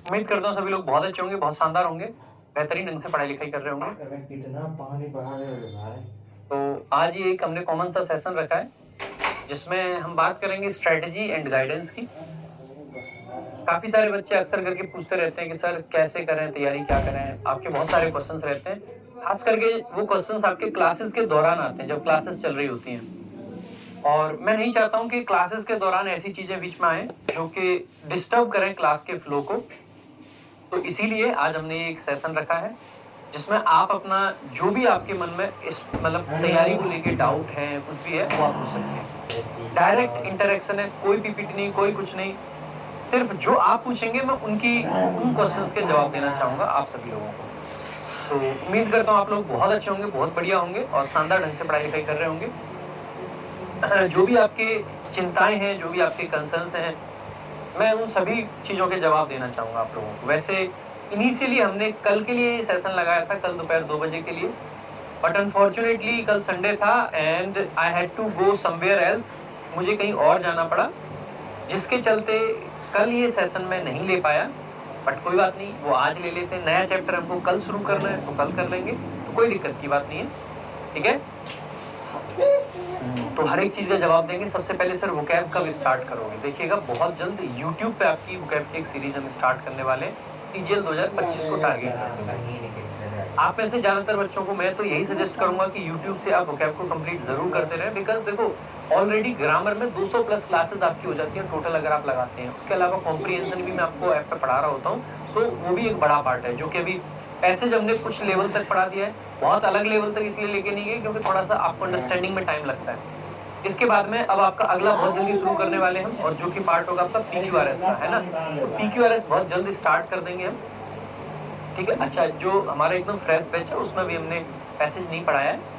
उम्मीद करता हूँ सभी लोग बहुत अच्छे होंगे, बहुत शानदार होंगे, बेहतरीन ढंग से पढ़ाई लिखाई कर रहे होंगे। अरे कितना पानी बहा रहे हो भाई। तो आज ये एक हमने कॉमन सा सेशन रखा है जिसमें हम बात करेंगे स्ट्रेटजी एंड गाइडेंस की। काफी सारे बच्चे अक्सर करके पूछते रहते हैं कि सर कैसे करें, तैयारी क्या करें, आपके बहुत सारे क्वेश्चंस रहते हैं। खास करके वो क्वेश्चंस आपके क्लासेस के दौरान आते हैं, जब क्लासेस चल रही होती हैं। और मैं नहीं चाहता हूँ कि क्लासेस के दौरान ऐसी चीजें बीच में आए जो कि डिस्टर्ब करें क्लास के फ्लो को। तो इसीलिए आज हमने एक सेशन रखा है जिसमें आप अपना जो भी आपके मन में इस मतलब तैयारी को लेके डाउट है, कुछ भी है, वो आप पूछ सकते हैं। डायरेक्ट इंटरेक्शन है, कोई पीपीटी नहीं, कोई कुछ नहीं। सिर्फ जो आप पूछेंगे मैं उन क्वेश्चंस के जवाब देना चाहूंगा आप सभी लोगों को। तो उम्मीद करता हूँ आप लोग बहुत अच्छे होंगे, बहुत बढ़िया होंगे और शानदार ढंग से पढ़ाई लिखाई कर रहे होंगे। जो भी आपके चिंताएं हैं, जो भी आपके कंसर्न्स हैं, मैं उन सभी चीज़ों के जवाब देना चाहूँगा आप लोगों को। वैसे इनिशियली हमने कल के लिए ये सेशन लगाया था, कल दोपहर 2 बजे के लिए, बट अनफॉर्चुनेटली कल संडे था and I had to go somewhere else. मुझे कहीं और जाना पड़ा, जिसके चलते कल ये सेशन मैं नहीं ले पाया। बट कोई बात नहीं, वो आज ले लेते हैं। नया चैप्टर हमको कल शुरू करना है तो कल कर लेंगे, तो कोई दिक्कत की बात नहीं है, ठीक है। तो हर एक चीज का जवाब देंगे। सबसे पहले सर वोकैब कब स्टार्ट करोगे? देखिएगा बहुत जल्द यूट्यूब पे आपकी वोकैब की एक सीरीज हम स्टार्ट करने वाले हैं, टीजीएल 2025 को टारगेट करते हैं। आप में से ज्यादातर बच्चों को मैं तो यही सजेस्ट करूंगा कि यूट्यूब से आप वोकैब को कंप्लीट जरूर करते रहें, बिकॉज देखो ऑलरेडी ग्रामर में 200 प्लस क्लासेस आपकी हो जाती हैं टोटल अगर आप लगाते हैं। उसके अलावा कॉम्प्रिहेंशन भी मैं आपको ऐप पे पढ़ा रहा होता हूँ, तो वो भी एक बड़ा पार्ट है जो कि अभी पैसेज हमने कुछ लेवल तक पढ़ा दिया है। बहुत अलग लेवल तक इसलिए लेके नहीं गए क्योंकि थोड़ा सा आपको अंडरस्टैंडिंग में टाइम लगता है। इसके बाद में अब आपका अगला बहुत जल्दी शुरू करने वाले हम, और जो कि पार्ट होगा आपका पीक्यूआरएस का, है ना। तो पीक्यूआरएस बहुत जल्दी स्टार्ट कर देंगे हम, ठीक है। अच्छा, जो हमारा एकदम फ्रेश बैच है उसमें भी हमने पैसेज नहीं पढ़ाया है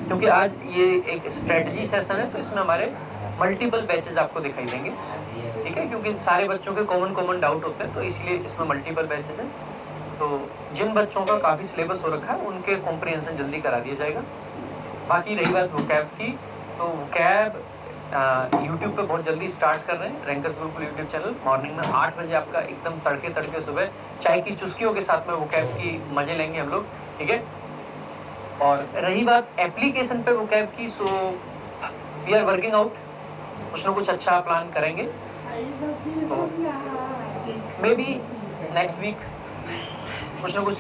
क्योंकि आज ये एक स्ट्रेटजी सेशन है, तो इसमें हमारे मल्टीपल बैचेज आपको दिखाई देंगे, ठीक है, क्योंकि सारे बच्चों के कॉमन डाउट होते हैं, तो इसलिए इसमें मल्टीपल बैचेज हैं। तो जिन बच्चों का काफी सिलेबस हो रखा है उनके कॉम्प्रिहेंशन जल्दी करा दिया जाएगा। बाकी रही बात वोकैब की, तो वोकैब यूट्यूब पे बहुत जल्दी स्टार्ट कर रहे हैं। Rankers Gurukul YouTube channel morning में 8 बजे आपका एकदम तड़के तड़के सुबह चाय की चुस्कियों के साथ में वोकैब की मजे लेंगे हम लोग, ठीक है। और रही बात एप्लीकेशन पे वोकैब की, so we are working out, कुछ ना कुछ अच्छा प्लान करेंगे। तो मे बी नेक्स्ट वीक कुछ ना कुछ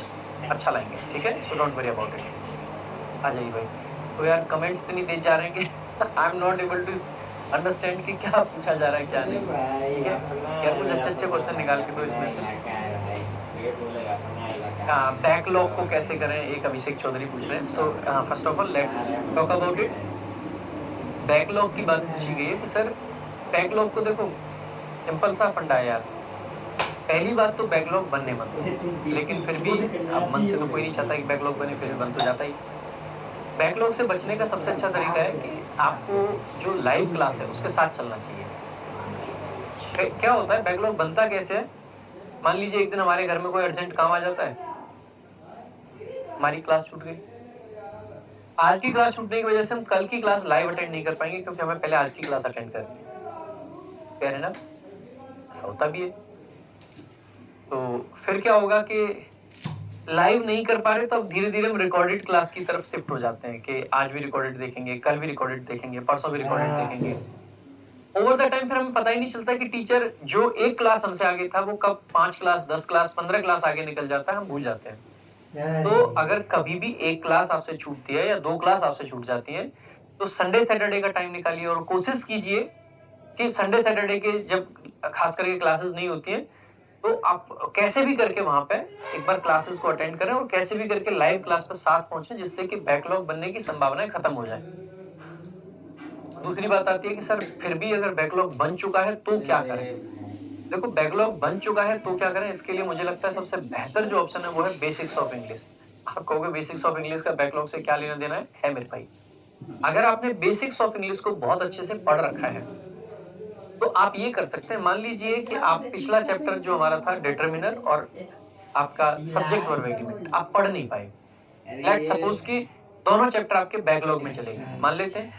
अच्छा लाएंगे, ठीक है। So don't worry about it. आ जाइए भाई। तो यार कमेंट्स तो नहीं दे जा रहे हैं कि I am not able to understand कि क्या पूछा जा रहा है क्या नहीं, ठीक है। यार कुछ अच्छे क्वेश्चन निकाल के दो इसमें से। हाँ, बैकलॉग को कैसे करें, एक अभिषेक चौधरी पूछ रहे हैं। So first of all let's talk about it. Backlog की बात पूछी गई है कि सर बैकलॉग को देखो सिंपल सा फंडा है यार। पहली बात तो बैकलॉग बनने मत दो, लेकिन फिर भी अब मन से तो कोई नहीं चाहता कि बैकलॉग बने, फिर बन तो जाता ही। बैकलॉग से बचने का सबसे अच्छा तरीका है कि आपको जो लाइव क्लास है उसके साथ चलना चाहिए। क्या होता है, बैकलॉग बनता कैसे है? मान लीजिए एक दिन हमारे घर में कोई अर्जेंट काम आ जाता है, हमारी क्लास छूट गई। आज की क्लास छूटने की वजह से हम कल की क्लास लाइव अटेंड नहीं कर पाएंगे क्योंकि हमें पहले आज की क्लास अटेंड करनी है, कह रहे ना, ऐसा होता भी है। तो फिर क्या होगा कि लाइव नहीं कर पा रहे तो अब धीरे धीरे हम रिकॉर्डेड क्लास की तरफ शिफ्ट हो जाते हैं कि आज भी रिकॉर्डेड देखेंगे, कल भी रिकॉर्डेड देखेंगे, परसों भी रिकॉर्डेड देखेंगे। ओवर द टाइम फिर हमें पता ही नहीं चलता कि टीचर जो एक क्लास हमसे आगे था वो कब 5 क्लास, 10 क्लास, 15 क्लास आगे निकल जाता है, हम भूल जाते हैं। तो अगर कभी भी एक क्लास आपसे छूटती है या 2 क्लास आपसे छूट जाती है, तो संडे सैटरडे का टाइम निकालिए और कोशिश कीजिए कि संडे सैटरडे के जब खास करके क्लासेस नहीं होती हैं, तो आप कैसे भी करके वहां पे एक बार क्लासेस को अटेंड करें और कैसे भी करके लाइव क्लास पर साथ पहुंचे, जिससे कि बैकलॉग बनने की संभावनाएं खत्म हो जाए। दूसरी बात आती है कि सर फिर भी अगर बैकलॉग बन चुका है तो क्या करें? देखो बैकलॉग बन चुका है तो क्या करें, इसके लिए मुझे लगता है सबसे बेहतर जो ऑप्शन है वो है बेसिक्स ऑफ इंग्लिश। आप कहोगे बेसिक्स ऑफ इंग्लिश का बैकलॉग से क्या लेना देना है मेरे भाई। अगर आपने बेसिक्स ऑफ इंग्लिश को बहुत अच्छे से पढ़ रखा है तो आप ये कर सकते हैं। मान लीजिए कि आप पिछला चैप्टर जो हमारा था डिटरमिनर और आपका सब्जेक्ट वर्ब एग्रीमेंट आप पढ़ नहीं पाए। लेट्स सपोज कि दोनों चैप्टर आपके बैकलॉग में चले गए, मान लेते हैं।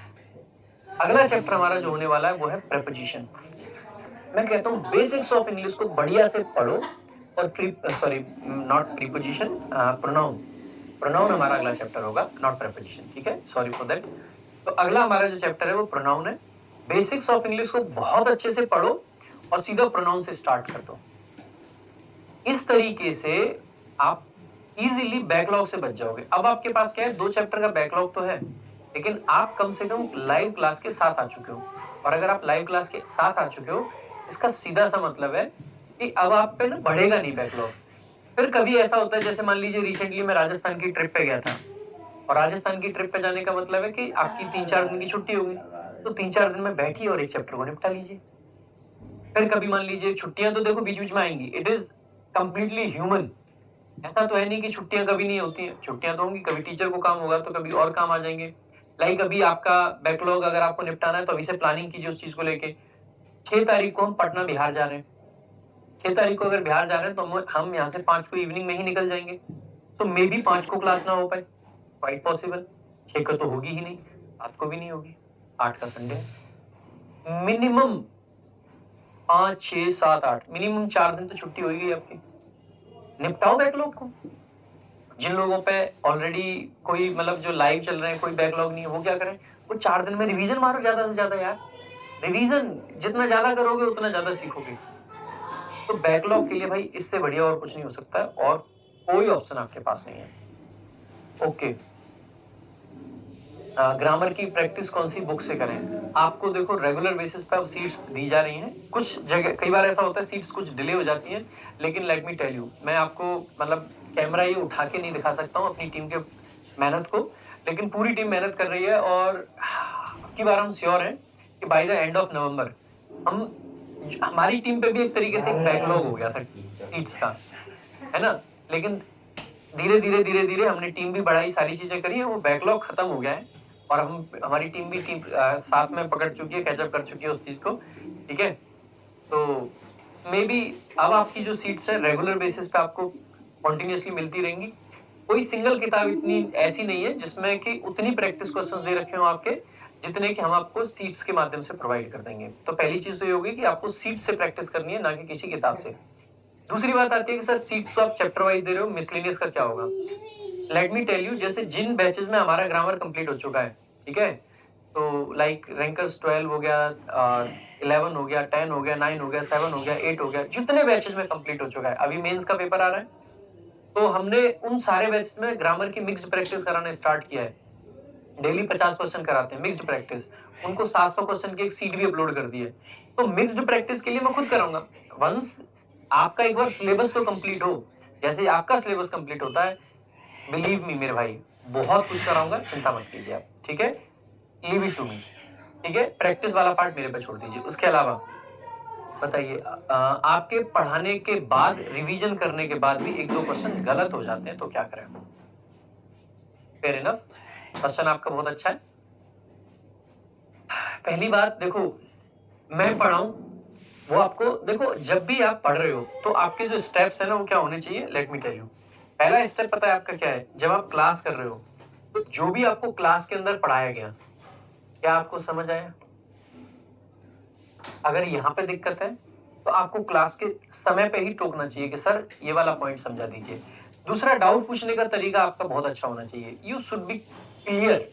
अगला चैप्टर हमारा जो होने वाला है वो है प्रेपोजिशन। मैं कहता हूं बेसिक्स ऑफ इंग्लिश को बढ़िया से पढ़ो, और sorry not preposition, pronoun. Pronoun हमारा अगला चैप्टर होगा, नॉट प्रीपोजिशन, ठीक है, सॉरी फॉर दैट। तो अगला हमारा जो चैप्टर है वो प्रोनाउन है। बेसिक्स ऑफ इंग्लिश को बहुत अच्छे से पढ़ो और सीधा प्रोनाउन से स्टार्ट कर दो। इस तरीके से आप इजीली बैकलॉग से बच जाओगे। अब आपके पास क्या है, 2 चैप्टर का बैकलॉग तो है, लेकिन आप कम से कम लाइव क्लास के साथ आ चुके हो। और अगर आप लाइव क्लास के साथ आ चुके हो, इसका सीधा सा मतलब है कि अब आप पे ना बढ़ेगा नहीं बैकलॉग। फिर कभी ऐसा होता है, जैसे मान लीजिए रिसेंटली मैं राजस्थान की ट्रिप पे गया था, और राजस्थान की ट्रिप पे जाने का मतलब है कि आपकी 3-4 दिन की छुट्टी होगी, तो 3-4 दिन में बैठिए और एक चैप्टर को निपटा लीजिए। फिर कभी मान लीजिए छुट्टियां तो देखो बीच बीच में आएंगी, इट इज कंप्लीटली ह्यूमन। ऐसा तो है नहीं कि छुट्टियां कभी नहीं होती हैं, छुट्टियां तो होंगी, कभी टीचर को काम होगा तो कभी और काम आ जाएंगे। लाइक अभी आपका बैकलॉग अगर आपको निपटाना है तो अभी से प्लानिंग कीजिए उस चीज को लेके। 6 तारीख को हम पटना बिहार जा रहे हैं। 6 तारीख को अगर बिहार जा रहे हैं तो हम यहाँ से 5 को इवनिंग में ही निकल जाएंगे। तो मे बी 5 को क्लास ना हो पाए, क्वाइट पॉसिबल। 6 को तो होगी ही नहीं, 7 को भी नहीं होगी, 8 का संडे है। मिनिमम 5, 6, 7, 8, मिनिमम 4 दिन तो छुट्टी होगी आपकी। निपटाओ बैकलॉग को। जिन लोगों पे ऑलरेडी कोई मतलब जो लाइव चल रहे हैं, कोई बैकलॉग नहीं है, वो क्या करें, वो 4 दिन में रिवीजन मारो ज्यादा से ज्यादा यार। रिवीजन जितना ज्यादा करोगे उतना ज्यादा सीखोगे। तो बैकलॉग के लिए भाई इससे बढ़िया और कुछ नहीं हो सकता है, और कोई ऑप्शन आपके पास नहीं है। ओके, ग्रामर की प्रैक्टिस कौन सी बुक से करें? आपको देखो रेगुलर बेसिस पे अब सीट्स दी जा रही हैं। कुछ जगह कई बार ऐसा होता है सीट्स कुछ डिले हो जाती हैं, लेकिन लेट मी टेल यू, मैं आपको मतलब कैमरा ये उठा के नहीं दिखा सकता हूँ अपनी टीम के मेहनत को, लेकिन पूरी टीम मेहनत कर रही है। और की बार हम श्योर हैं कि by the end of November हमारी टीम पे भी एक तरीके से एक बैकलॉग हो गया था सीट्स का, है ना। लेकिन धीरे धीरे धीरे धीरे हमने टीम भी बढ़ाई, सारी चीजें करी है, वो बैकलॉग खत्म हो गया है। और हमारी टीम भी साथ में पकड़ चुकी है, कैचअप कर चुकी है उस चीज को, ठीक है। तो मे बी अब आपकी जो सीट्स है रेगुलर बेसिस पे आपको कॉन्टिन्यूसली मिलती रहेंगी। कोई सिंगल किताब इतनी ऐसी नहीं है जिसमें कि उतनी प्रैक्टिस क्वेश्चंस दे रखे हो आपके, जितने कि हम आपको सीट्स के माध्यम से प्रोवाइड कर देंगे। तो पहली चीज तो ये होगी कि आपको सीट से प्रैक्टिस करनी है, ना कि किसी किताब से। दूसरी बात आती है कि सर सीट्स तो आप चैप्टर वाइज दे रहे हो, मिसलेनियस का क्या होगा? लेट मी टेल यू, जैसे जिन बैचेस में हमारा ग्रामर कंप्लीट हो चुका है, ठीक है, तो लाइक रैंकर्स 12 हो गया, 11 हो गया, 10 हो गया, 9 हो गया, 7 हो गया, 8 हो गया, जितने बैचेस में कंप्लीट हो चुका है, अभी मेंस का पेपर आ रहा है, तो हमने उन सारे बैचेस में ग्रामर की मिक्स्ड प्रैक्टिस कराना स्टार्ट किया है। डेली 50 क्वेश्चन कराते हैं मिक्स्ड प्रैक्टिस। उनको 700 क्वेश्चन की एक सीट भी अपलोड कर दी है। तो मिक्स्ड प्रैक्टिस के लिए मैं खुद कराऊंगा। वंस आपका एक बार सिलेबस तो कंप्लीट हो, जैसे आपका सिलेबस कंप्लीट होता है, बिलीव मी मेरे भाई, बहुत कुछ कराऊंगा, चिंता मत कीजिए आप, ठीक है। लीव इट टू मी, ठीक है। प्रैक्टिस वाला पार्ट मेरे पे छोड़ दीजिए। उसके अलावा बताइए, आपके पढ़ाने के बाद, रिवीजन करने के बाद भी 1-2 क्वेश्चन गलत हो जाते हैं, तो क्या करें? फेयर इनफ, क्वेश्चन आपका बहुत अच्छा है। पहली बात देखो, मैं पढ़ाऊं वो आपको देखो, जब भी आप पढ़ रहे हो तो आपके जो स्टेप्स है ना वो क्या होने चाहिए, लेट मी टेल यू। पहला स्टेप पता है आपका क्या है? जब आप क्लास कर रहे हो तो जो भी आपको क्लास के अंदर पढ़ाया गया, क्या आपको समझ आया? अगर यहाँ पे दिक्कत है तो आपको क्लास के समय पे ही टोकना चाहिए कि सर ये वाला पॉइंट समझा दीजिए। दूसरा, डाउट पूछने का तरीका आपका बहुत अच्छा होना चाहिए। You should be clear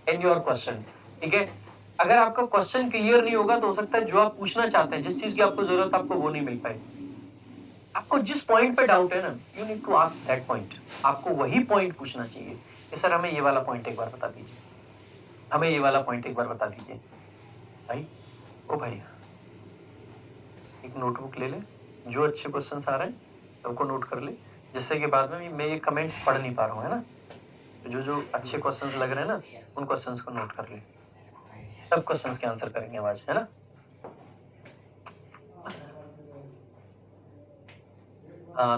in your question, ठीक है। अगर आपका क्वेश्चन क्लियर नहीं होगा तो हो सकता है जो आप पूछना चाहते हैं, जिस चीज की आपको जरूरत है, आपको वो नहीं मिल पाए। आपको जिस पॉइंट पे डाउट है ना, you need to ask that point. आपको वही पॉइंट पूछना चाहिए कि सर हमें ये वाला पॉइंट एक बार बता दीजिए, हमें ये वाला पॉइंट एक बार बता दीजिए। भाई ओ भाई, एक नोटबुक ले ले, जो अच्छे क्वेश्चन आ रहे हैं सबको नोट कर ले, जिससे कि बाद में मैं ये कमेंट्स पढ़ नहीं पा रहा हूँ, है ना। तो जो जो अच्छे क्वेश्चंस लग रहे हैं ना, उन क्वेश्चंस को नोट कर ले। सब क्वेश्चंस के आंसर करेंगे आज, है ना।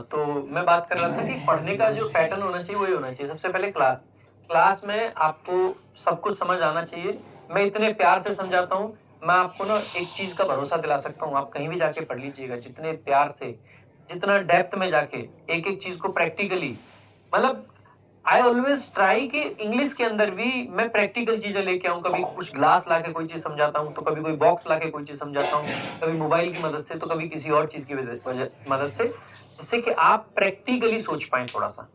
तो मैं बात कर रहा था कि पढ़ने का जो पैटर्न होना चाहिए वही होना चाहिए। सबसे पहले क्लास में आपको सब कुछ समझ आना चाहिए। मैं इतने प्यार से समझाता हूँ, मैं आपको ना एक चीज का भरोसा दिला सकता हूँ, आप कहीं भी जाके पढ़ लीजिएगा, जितने प्यार से, जितना डेप्थ में जाके एक एक चीज को प्रैक्टिकली, मतलब आई ऑलवेज ट्राई कि इंग्लिश के अंदर भी मैं प्रैक्टिकल चीजें लेके आऊं। कभी कुछ ग्लास लाके कोई चीज समझाता हूं, तो कभी कोई बॉक्स लाके कोई चीज समझाता हूं, कभी मोबाइल की मदद से, तो कभी किसी और चीज की मदद से। जिससे कि आप प्रैक्टिकली सोच पाए थोड़ा सा।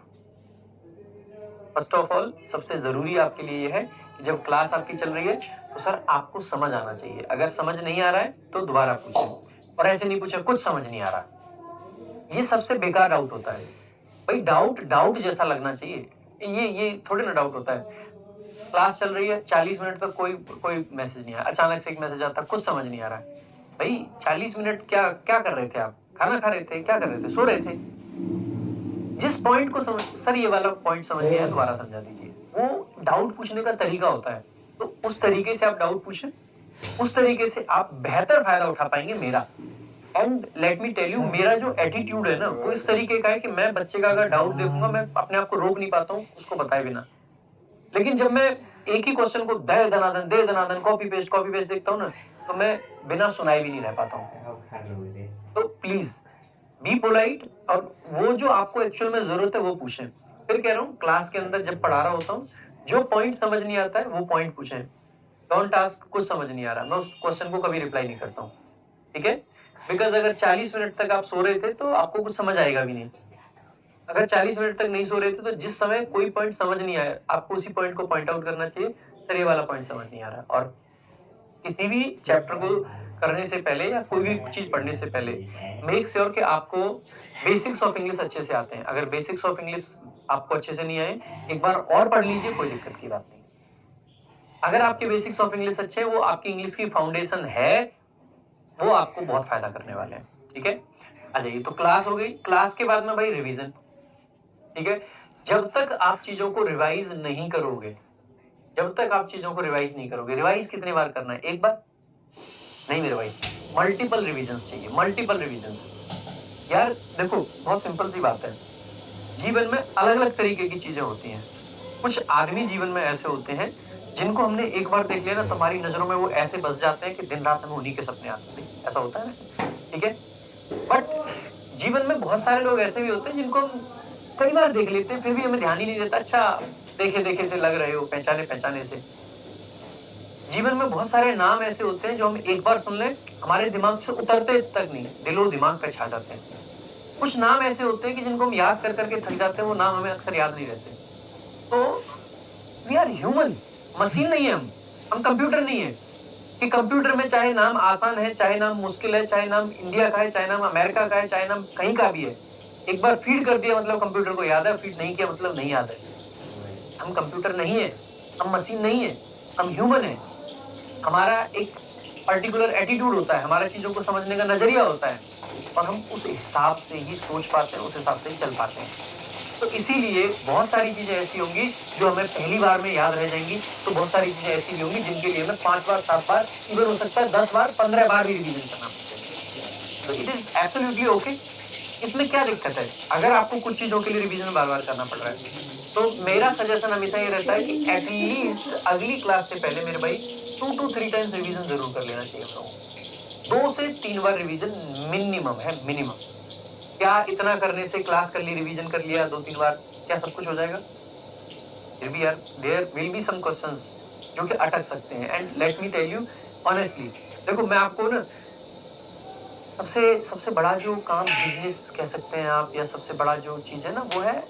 फर्स्ट ऑफ ऑल सबसे जरूरी आपके लिए ये है कि जब क्लास आपकी चल रही है तो सर आपको समझ आना चाहिए। अगर समझ नहीं आ रहा है तो दोबारा पूछें, और ऐसे नहीं पूछे कुछ समझ नहीं आ रहा। ये सबसे बेकार डाउट होता है भाई। डाउट डाउट जैसा लगना चाहिए। ये थोड़ी ना डाउट होता है। क्लास चल रही है 40 मिनट तक कोई कोई मैसेज नहीं आया, अचानक से एक मैसेज आता है, कुछ समझ नहीं आ रहा है। भाई 40 मिनट क्या क्या कर रहे थे आप? खाना खा रहे थे? क्या कर रहे थे? सो रहे थे? जिस पॉइंट को समझ, सर ये वाला पॉइंट समझ नहीं आया दोबारा समझा दीजिए। वो डाउट पूछने का तरीका होता है। तो उस तरीके से आप डाउट पूछें, उस तरीके से आप बेहतर फायदा उठा पाएंगे मेरा। And let me tell you, मेरा जो एटीट्यूड है ना वो इस तरीके का है कि मैं बच्चे का अगर डाउट देखूंगा मैं अपने आप को रोक नहीं पाता हूँ उसको बताए बिना। लेकिन जब मैं एक ही क्वेश्चन को दे दनादन कॉपी पेस्ट देखता हूँ ना, तो मैं बिना सुनाए भी नहीं रह पाता हूँ। अब खा लोगे। तो प्लीज बी पोलाइट, और वो जो आपको एक्चुअल में जरूरत है वो पूछें। फिर कह रहा हूँ क्लास के अंदर जब पढ़ा रहा होता हूँ, जो पॉइंट समझ नहीं आता है वो पॉइंट पूछें। डोंट आस्क कुछ समझ नहीं आ रहा, मैं उस क्वेश्चन को कभी रिप्लाई नहीं करता हूँ, ठीक है? बिकॉज अगर 40 मिनट तक आप सो रहे थे तो आपको कुछ समझ आएगा भी नहीं। अगर 40 मिनट तक नहीं सो रहे थे तो जिस समय कोई पॉइंट समझ नहीं आया आपको उसी पॉइंट को पॉइंट आउट करना चाहिए, सर ये वाला पॉइंट समझ नहीं आ रहा। और किसी भी चैप्टर को करने से पहले या कोई भी चीज पढ़ने से पहले मेक श्योर कि आपको बेसिक्स ऑफ इंग्लिश अच्छे से आते हैं। अगर बेसिक्स ऑफ इंग्लिश आपको अच्छे से नहीं आए, एक बार और पढ़ लीजिए, कोई दिक्कत की बात नहीं। अगर आपके बेसिक्स ऑफ इंग्लिश अच्छे हैं, वो आपकी इंग्लिश की फाउंडेशन है, वो आपको बहुत फायदा करने वाले हैं, ठीक है? आ जाइए, तो क्लास हो गई। क्लास के बाद में भाई रिवीजन, ठीक है? जब तक आप चीजों को रिवाइज नहीं करोगे, जब तक आप चीजों को रिवाइज नहीं करोगे, रिवाइज कितनी बार करना है? एक बार नहीं मेरे भाई, मल्टीपल रिवीजन्स चाहिए, मल्टीपल रिवीजन्स। यार देखो बहुत सिंपल सी बात है, जीवन में अलग अलग तरीके की चीजें होती हैं। कुछ आदमी जीवन में ऐसे होते हैं जिनको हमने एक बार देख लिया ना तो हमारी नजरों में वो ऐसे बस जाते हैं कि दिन रात हमें उन्हीं के सपने आते हैं। ऐसा होता है ना, ठीक है? बट जीवन में बहुत सारे लोग ऐसे भी होते हैं जिनको हम कई बार देख लेते हैं फिर भी हमें ध्यान ही नहीं देता। अच्छा देखे देखे से लग रहे हो, पहचाने पहचाने से। जीवन में बहुत सारे नाम ऐसे होते हैं जो हम एक बार सुन लें हमारे दिमाग से उतरते तक नहीं, दिलो दिमाग पे छा जाते हैं। कुछ नाम ऐसे होते हैं कि जिनको हम याद कर करके थक जाते हैं, वो नाम हमें अक्सर याद नहीं रहते। तो वी आर ह्यूमन, मशीन नहीं है हम कंप्यूटर नहीं है कि कंप्यूटर में चाहे नाम आसान है, चाहे नाम मुश्किल है, चाहे नाम इंडिया का है, चाहे नाम अमेरिका का है, चाहे नाम कहीं का भी है, एक बार फीड कर दिया मतलब कंप्यूटर को याद है, फीड नहीं किया मतलब नहीं याद है। हम कंप्यूटर नहीं है, हम मशीन नहीं है, हम ह्यूमन है। हमारा एक पर्टिकुलर एटीट्यूड होता है, हमारा चीजों को समझने का नजरिया होता है, और हम उस हिसाब से ही सोच पाते हैं, उस हिसाब से ही चल पाते हैं। तो इसीलिए बहुत सारी चीजें ऐसी होंगी जो हमें पहली बार में याद रह जाएंगी, तो बहुत सारी चीजें ऐसी भी होंगी जिनके लिए हमें 5 बार 7 बार, इवन हो सकता है 10 बार 15 बार भी रिवीजन करना पड़ेगा। तो इट इज एब्सोल्युटली ओके। इसमें क्या दिक्कत है अगर आपको कुछ चीजों के लिए रिवीजन बार बार करना पड़ रहा है? तो मेरा सजेशन हमेशा ये रहता है कि एटलीस्ट अगली क्लास से पहले मेरे भाई 2 to 3 टाइम्स रिवीजन जरूर कर लेना चाहिए हम लोगों को। 2 से 3 बार रिवीजन मिनिमम है, मिनिमम। क्या इतना करने से क्लास कर ली, रिवीजन कर लिया 2-3 बार, क्या सब कुछ हो जाएगा? फिर भी यार there will be some questions जो कि अटक सकते हैं। And let me tell you honestly, देखो मैं आपको ना सबसे सबसे बड़ा जो काम बिजनेस कह सकते हैं आप, या सबसे बड़ा जो चीज है ना वो है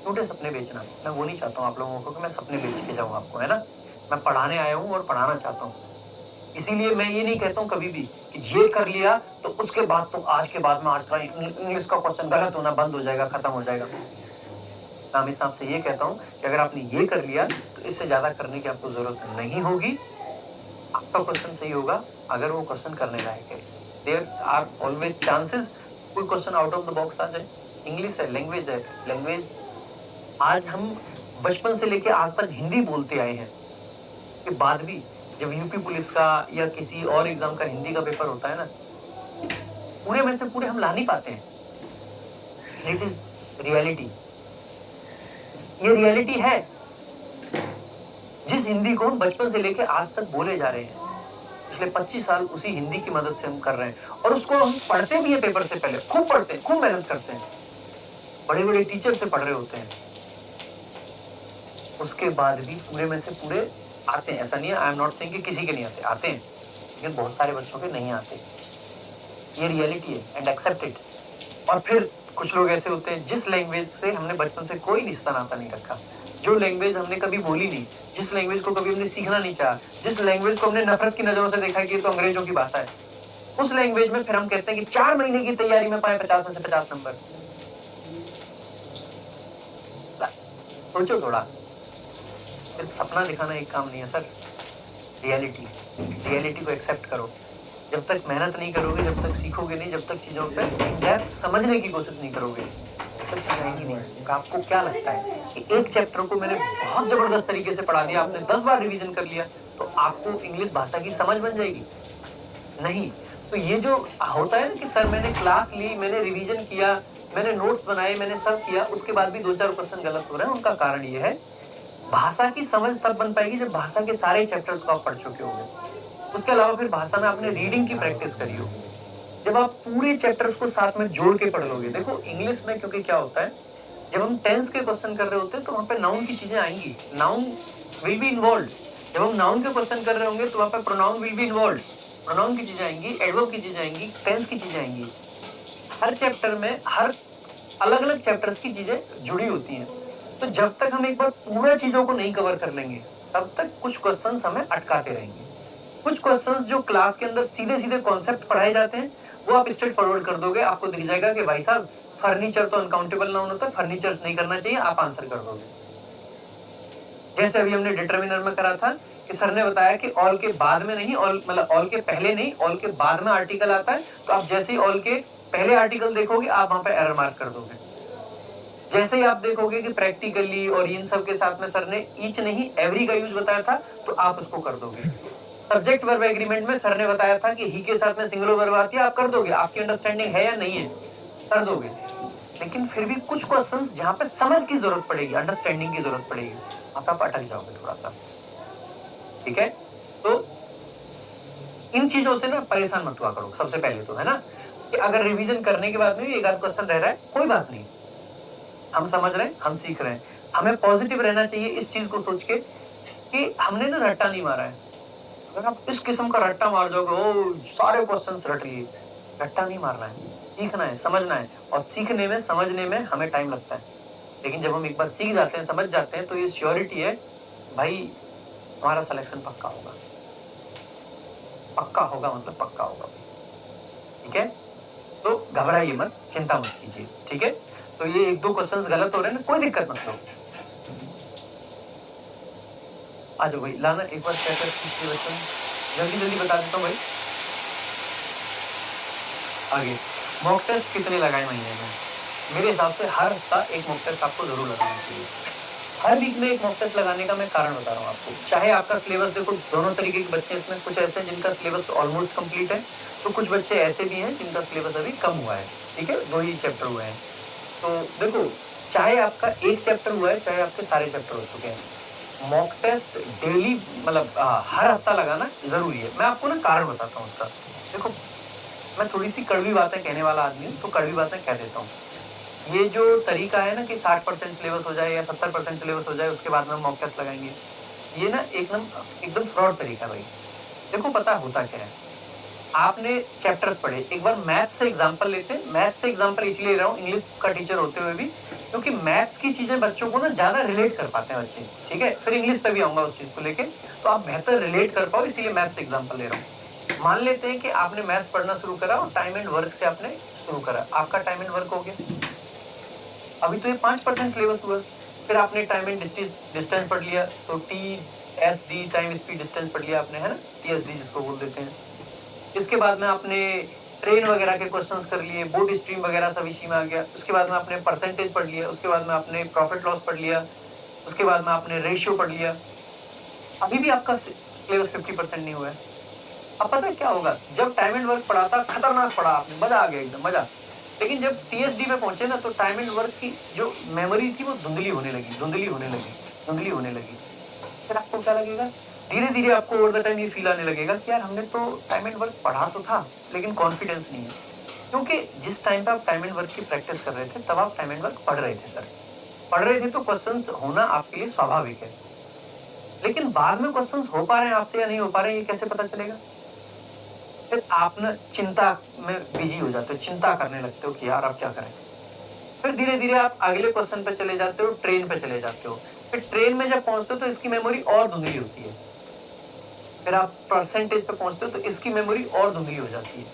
झूठे सपने बेचना। मैं वो नहीं चाहता हूँ आप लोगों को कि मैं सपने बेच के जाऊँ आपको, है ना? मैं पढ़ाने आया हूँ और पढ़ाना चाहता हूँ। इसीलिए मैं ये नहीं कहता हूँ कभी भी कि ये कर लिया तो उसके बाद तो आज के बाद में आज का इंग्लिश का क्वेश्चन गलत होना बंद हो जाएगा, खत्म हो जाएगा। मैं हमेशा आपसे ये कहता हूँ कि अगर आपने ये कर लिया तो इससे ज्यादा करने की आपको जरूरत नहीं होगी। आपका क्वेश्चन सही होगा अगर वो क्वेश्चन करने लायक है। देयर आर ऑलवेज चांसेस कोई question out of the box आ जाए। इंग्लिश है, लैंग्वेज है, लैंग्वेज आज हम बचपन से लेके आज तक हिंदी बोलते आए हैं, के बाद भी जब यूपी पुलिस का या किसी और एग्जाम का हिंदी का पेपर होता है ना, पूरे में से पूरे हम ला नहीं पाते हैं। इट इज रियलिटी, ये रियलिटी है। जिस हिंदी को हम बचपन से लेके आज तक बोले जा रहे हैं, पिछले 25 साल उसी हिंदी की मदद से हम कर रहे हैं, और उसको हम पढ़ते भी है पेपर से पहले, खूब पढ़ते हैं, खूब मेहनत करते हैं, बड़े बड़े टीचर से पढ़ रहे होते हैं। उसके बाद भी पूरे में से पूरे आते हैं। ऐसा नहीं है, आई एम नॉट सेइंग कि किसी के नहीं आते, आते हैं, लेकिन बहुत सारे बच्चों के नहीं आते। ये रियलिटी है एंड एक्सेप्ट इट। और फिर कुछ लोग ऐसे होते हैं जिस लैंग्वेज से हमने बचपन से कोई रिश्ता नाता नहीं रखा, जो लैंग्वेज हमने कभी बोली नहीं, जिस लैंग्वेज को कभी हमने सीखना नहीं चाहा, जिस लैंग्वेज को हमने नफरत की नजरों से देखा कि ये तो अंग्रेजों की भाषा है, उस लैंग्वेज में फिर हम कहते हैं कि 4 महीने की तैयारी में पाए 50 में से 50 नंबर। सोचो थोड़ा, सिर्फ सपना दिखाना एक काम नहीं है सर, रियलिटी को एक्सेप्ट करो। जब तक मेहनत नहीं करोगे, जब तक सीखोगे नहीं, जब तक चीजों पे डेप्थ समझने की कोशिश नहीं करोगे, तब तक समझाएंगे नहीं। आपको क्या लगता है कि एक चैप्टर को मैंने बहुत जबरदस्त तरीके से पढ़ा दिया, आपने 10 बार रिवीजन कर लिया तो आपको इंग्लिश भाषा की समझ बन जाएगी? नहीं। तो ये जो होता है ना कि सर मैंने क्लास ली, मैंने रिवीजन किया, मैंने नोट्स बनाए, मैंने सब किया, उसके बाद भी 2-4 क्वेश्चन गलत हो रहे हैं, उनका कारण ये है भाषा की समझ तब बन पाएगी जब भाषा के सारे चैप्टर्स को आप पढ़ चुके होंगे। उसके अलावा फिर भाषा में आपने रीडिंग की प्रैक्टिस करी होगी। जब आप पूरे चैप्टर्स को साथ में जोड़ के पढ़ लोगे, देखो इंग्लिश में क्योंकि क्या होता है, जब हम टेंस के क्वेश्चन कर रहे होते हैं तो वहां पे नाउन की चीजें आएंगी, नाउन विल बी इन्वॉल्व। जब हम नाउन के क्वेश्चन कर रहे होंगे तो वहां पे pronoun will be involve, pronoun की चीजें आएंगी, एडवर्ब की चीजें आएंगी, टेंस की चीजें आएंगी। हर चैप्टर में हर अलग अलग चैप्टर्स की चीजें जुड़ी होती हैं। तो जब तक हम एक बार पूरा चीजों को नहीं कवर कर लेंगे तब तक कुछ क्वेश्चंस हमें अटकाते रहेंगे। कुछ क्वेश्चंस जो क्लास के अंदर सीधे सीधे कॉन्सेप्ट पढ़ाए जाते हैं वो आप स्ट्रेट फॉरवर्ड कर दोगे, आपको दिख जाएगा कि भाई साहब फर्नीचर तो अनकाउंटेबल नाउन होता है, फर्नीचर्स नहीं करना चाहिए, आप आंसर कर दोगे। जैसे अभी हमने डिटर्मिनर में करा था कि सर ने बताया कि ऑल के बाद में नहीं, ऑल मतलब ऑल के पहले नहीं, ऑल के बाद में आर्टिकल आता है, तो आप जैसे ही ऑल के पहले आर्टिकल देखोगे आप वहां पे एरर मार्क कर दोगे। जैसे ही आप देखोगे कि प्रैक्टिकली और इन सब के साथ में सर ने ईच नहीं एवरी का यूज बताया था तो आप उसको कर दोगे। सब्जेक्ट वर्ब एग्रीमेंट में सर ने बताया था कि ही के साथ में सिंगुलर वर्ब आती है, आप कर दोगे, आपकी अंडरस्टैंडिंग है या नहीं है, कर दोगे। लेकिन फिर भी कुछ क्वेश्चंस जहां पे समझ की जरूरत पड़ेगी, अंडरस्टैंडिंग की जरूरत पड़ेगी, आप अटक जाओगे थोड़ा सा। ठीक है, तो इन चीजों से ना परेशान मत हुआ करो। सबसे पहले तो है ना कि अगर रिवीजन करने के बाद में एक आध क्वेश्चन रह रहा है, कोई बात नहीं, हम समझ रहे हैं, हम सीख रहे हैं। हमें पॉजिटिव रहना चाहिए इस चीज को सोच के कि हमने ना रट्टा नहीं मारा है। अगर आप इस किस्म का रट्टा मार जाओगे, ओ सारे क्वेश्चंस रट लिए, रट्टा नहीं मारना है, सीखना है, समझना है। और सीखने में समझने में हमें टाइम लगता है, लेकिन जब हम एक बार सीख जाते हैं, समझ जाते हैं, तो ये श्योरिटी है भाई हमारा सिलेक्शन पक्का होगा। पक्का होगा मतलब पक्का होगा। ठीक है, तो घबराइए मत, चिंता मत कीजिए। ठीक है, तो ये 1-2 क्वेश्चंस गलत हो रहे हैं ना, कोई दिक्कत मत लो, आ जाओ भाई, लाना एक बार चेक कर पिछले क्वेश्चन, जल्दी जल्दी बता देता हूँ भाई। आगे मॉक टेस्ट कितने लगाए महीने में? मेरे हिसाब से हर हफ्ता एक मॉक टेस्ट आपको जरूर लगाना चाहिए। हर वीक में एक मॉक टेस्ट लगाने का मैं कारण बता रहा हूँ आपको। चाहे आपका सिलेबस, देखो दोनों तरीके के बच्चे इसमें, कुछ ऐसे हैं जिनका सिलेबस ऑलमोस्ट कंप्लीट है, तो कुछ बच्चे ऐसे भी हैं जिनका सिलेबस अभी कम हुआ है। ठीक है, 2 ही चैप्टर हुए हैं। तो देखो, चाहे आपका एक चैप्टर हुआ है, चाहे आपके सारे चैप्टर हो चुके हैं, मॉक टेस्ट डेली मतलब हर हफ्ता लगाना जरूरी है। मैं आपको ना कारण बताता हूँ उसका। देखो, मैं थोड़ी सी कड़वी बातें कहने वाला आदमी हूँ, तो कड़वी बातें कह देता हूँ। ये जो तरीका है ना कि 60% सिलेबस हो जाए या 70% सिलेबस हो जाए उसके बाद में हम मॉक टेस्ट लगाएंगे, ये ना एकदम फ्रॉड तरीका है भाई। देखो पता होता क्या है, आपने चैप्टर्स पढ़े, एक बार मैथ से एग्जांपल लेते हैं। मैथ से एग्जांपल इसलिए ले रहा हूँ इंग्लिश का टीचर होते हुए भी, क्योंकि मैथ्स की चीजें बच्चों को ना ज्यादा रिलेट कर पाते हैं बच्चे। ठीक है, फिर इंग्लिश पे भी आऊंगा उस चीज को लेके, तो आप बेहतर रिलेट कर पाओ, इसीलिए मैथ से एग्जांपल ले रहा हूँ। मान लेते हैं कि आपने मैथ्स पढ़ना शुरू करा और टाइम एंड वर्क से आपने शुरू करा, आपका टाइम एंड वर्क हो गया, अभी तो ये 5% सिलेबस हुआ। फिर आपने टाइम एंड डिस्टेंस पढ़ लिया, तो TSD टाइम स्पीड डिस्टेंस पढ़ लिया आपने, है ना, TSD जिसको बोल देते हैं। इसके बाद में आपने ट्रेन वगैरह के क्वेश्चंस कर लिए, बोर्ड स्ट्रीम वगैरह सब इसी में आ गया। उसके बाद में आपने परसेंटेज पढ़ लिया, उसके बाद में आपने प्रॉफिट लॉस पढ़ लिया, उसके बाद में आपने रेशियो पढ़ लिया। अभी भी आपका सिलेबस 50% नहीं हुआ है। अब पता है क्या होगा, जब टाइम एंड वर्क पढ़ा था खतरनाक पढ़ा आपने, मजा आ गया एकदम मजा, लेकिन जब TSD में पहुंचे ना तो टाइम एंड वर्क की जो मेमोरी थी वो धुंधली होने लगी। फिर आपको क्या लगेगा, धीरे धीरे आपको ओवर द टाइम ये फील आने लगेगा कि यार हमने तो टाइम एंड वर्क पढ़ा तो था लेकिन कॉन्फिडेंस नहीं है। क्योंकि जिस टाइम पे आप टाइम एंड वर्क की प्रैक्टिस कर रहे थे तब आप टाइम एंड वर्क पढ़ रहे थे, तो क्वेश्चन होना आपके लिए स्वाभाविक है। लेकिन बाद में क्वेश्चन हो पा रहे हैं आपसे या नहीं हो पा रहे हैं, ये कैसे पता चलेगा? फिर आप ना चिंता में बिजी हो जाते हो, चिंता करने लगते हो कि यार अब क्या करें। फिर धीरे धीरे आप अगले क्वेश्चन पे चले जाते हो, ट्रेन पे चले जाते हो। फिर ट्रेन में जब पहुंचते हो तो इसकी मेमोरी और धुंधली होती है। फिर आप परसेंटेज पे पहुंचते हो तो इसकी मेमोरी और धुंधली हो जाती है।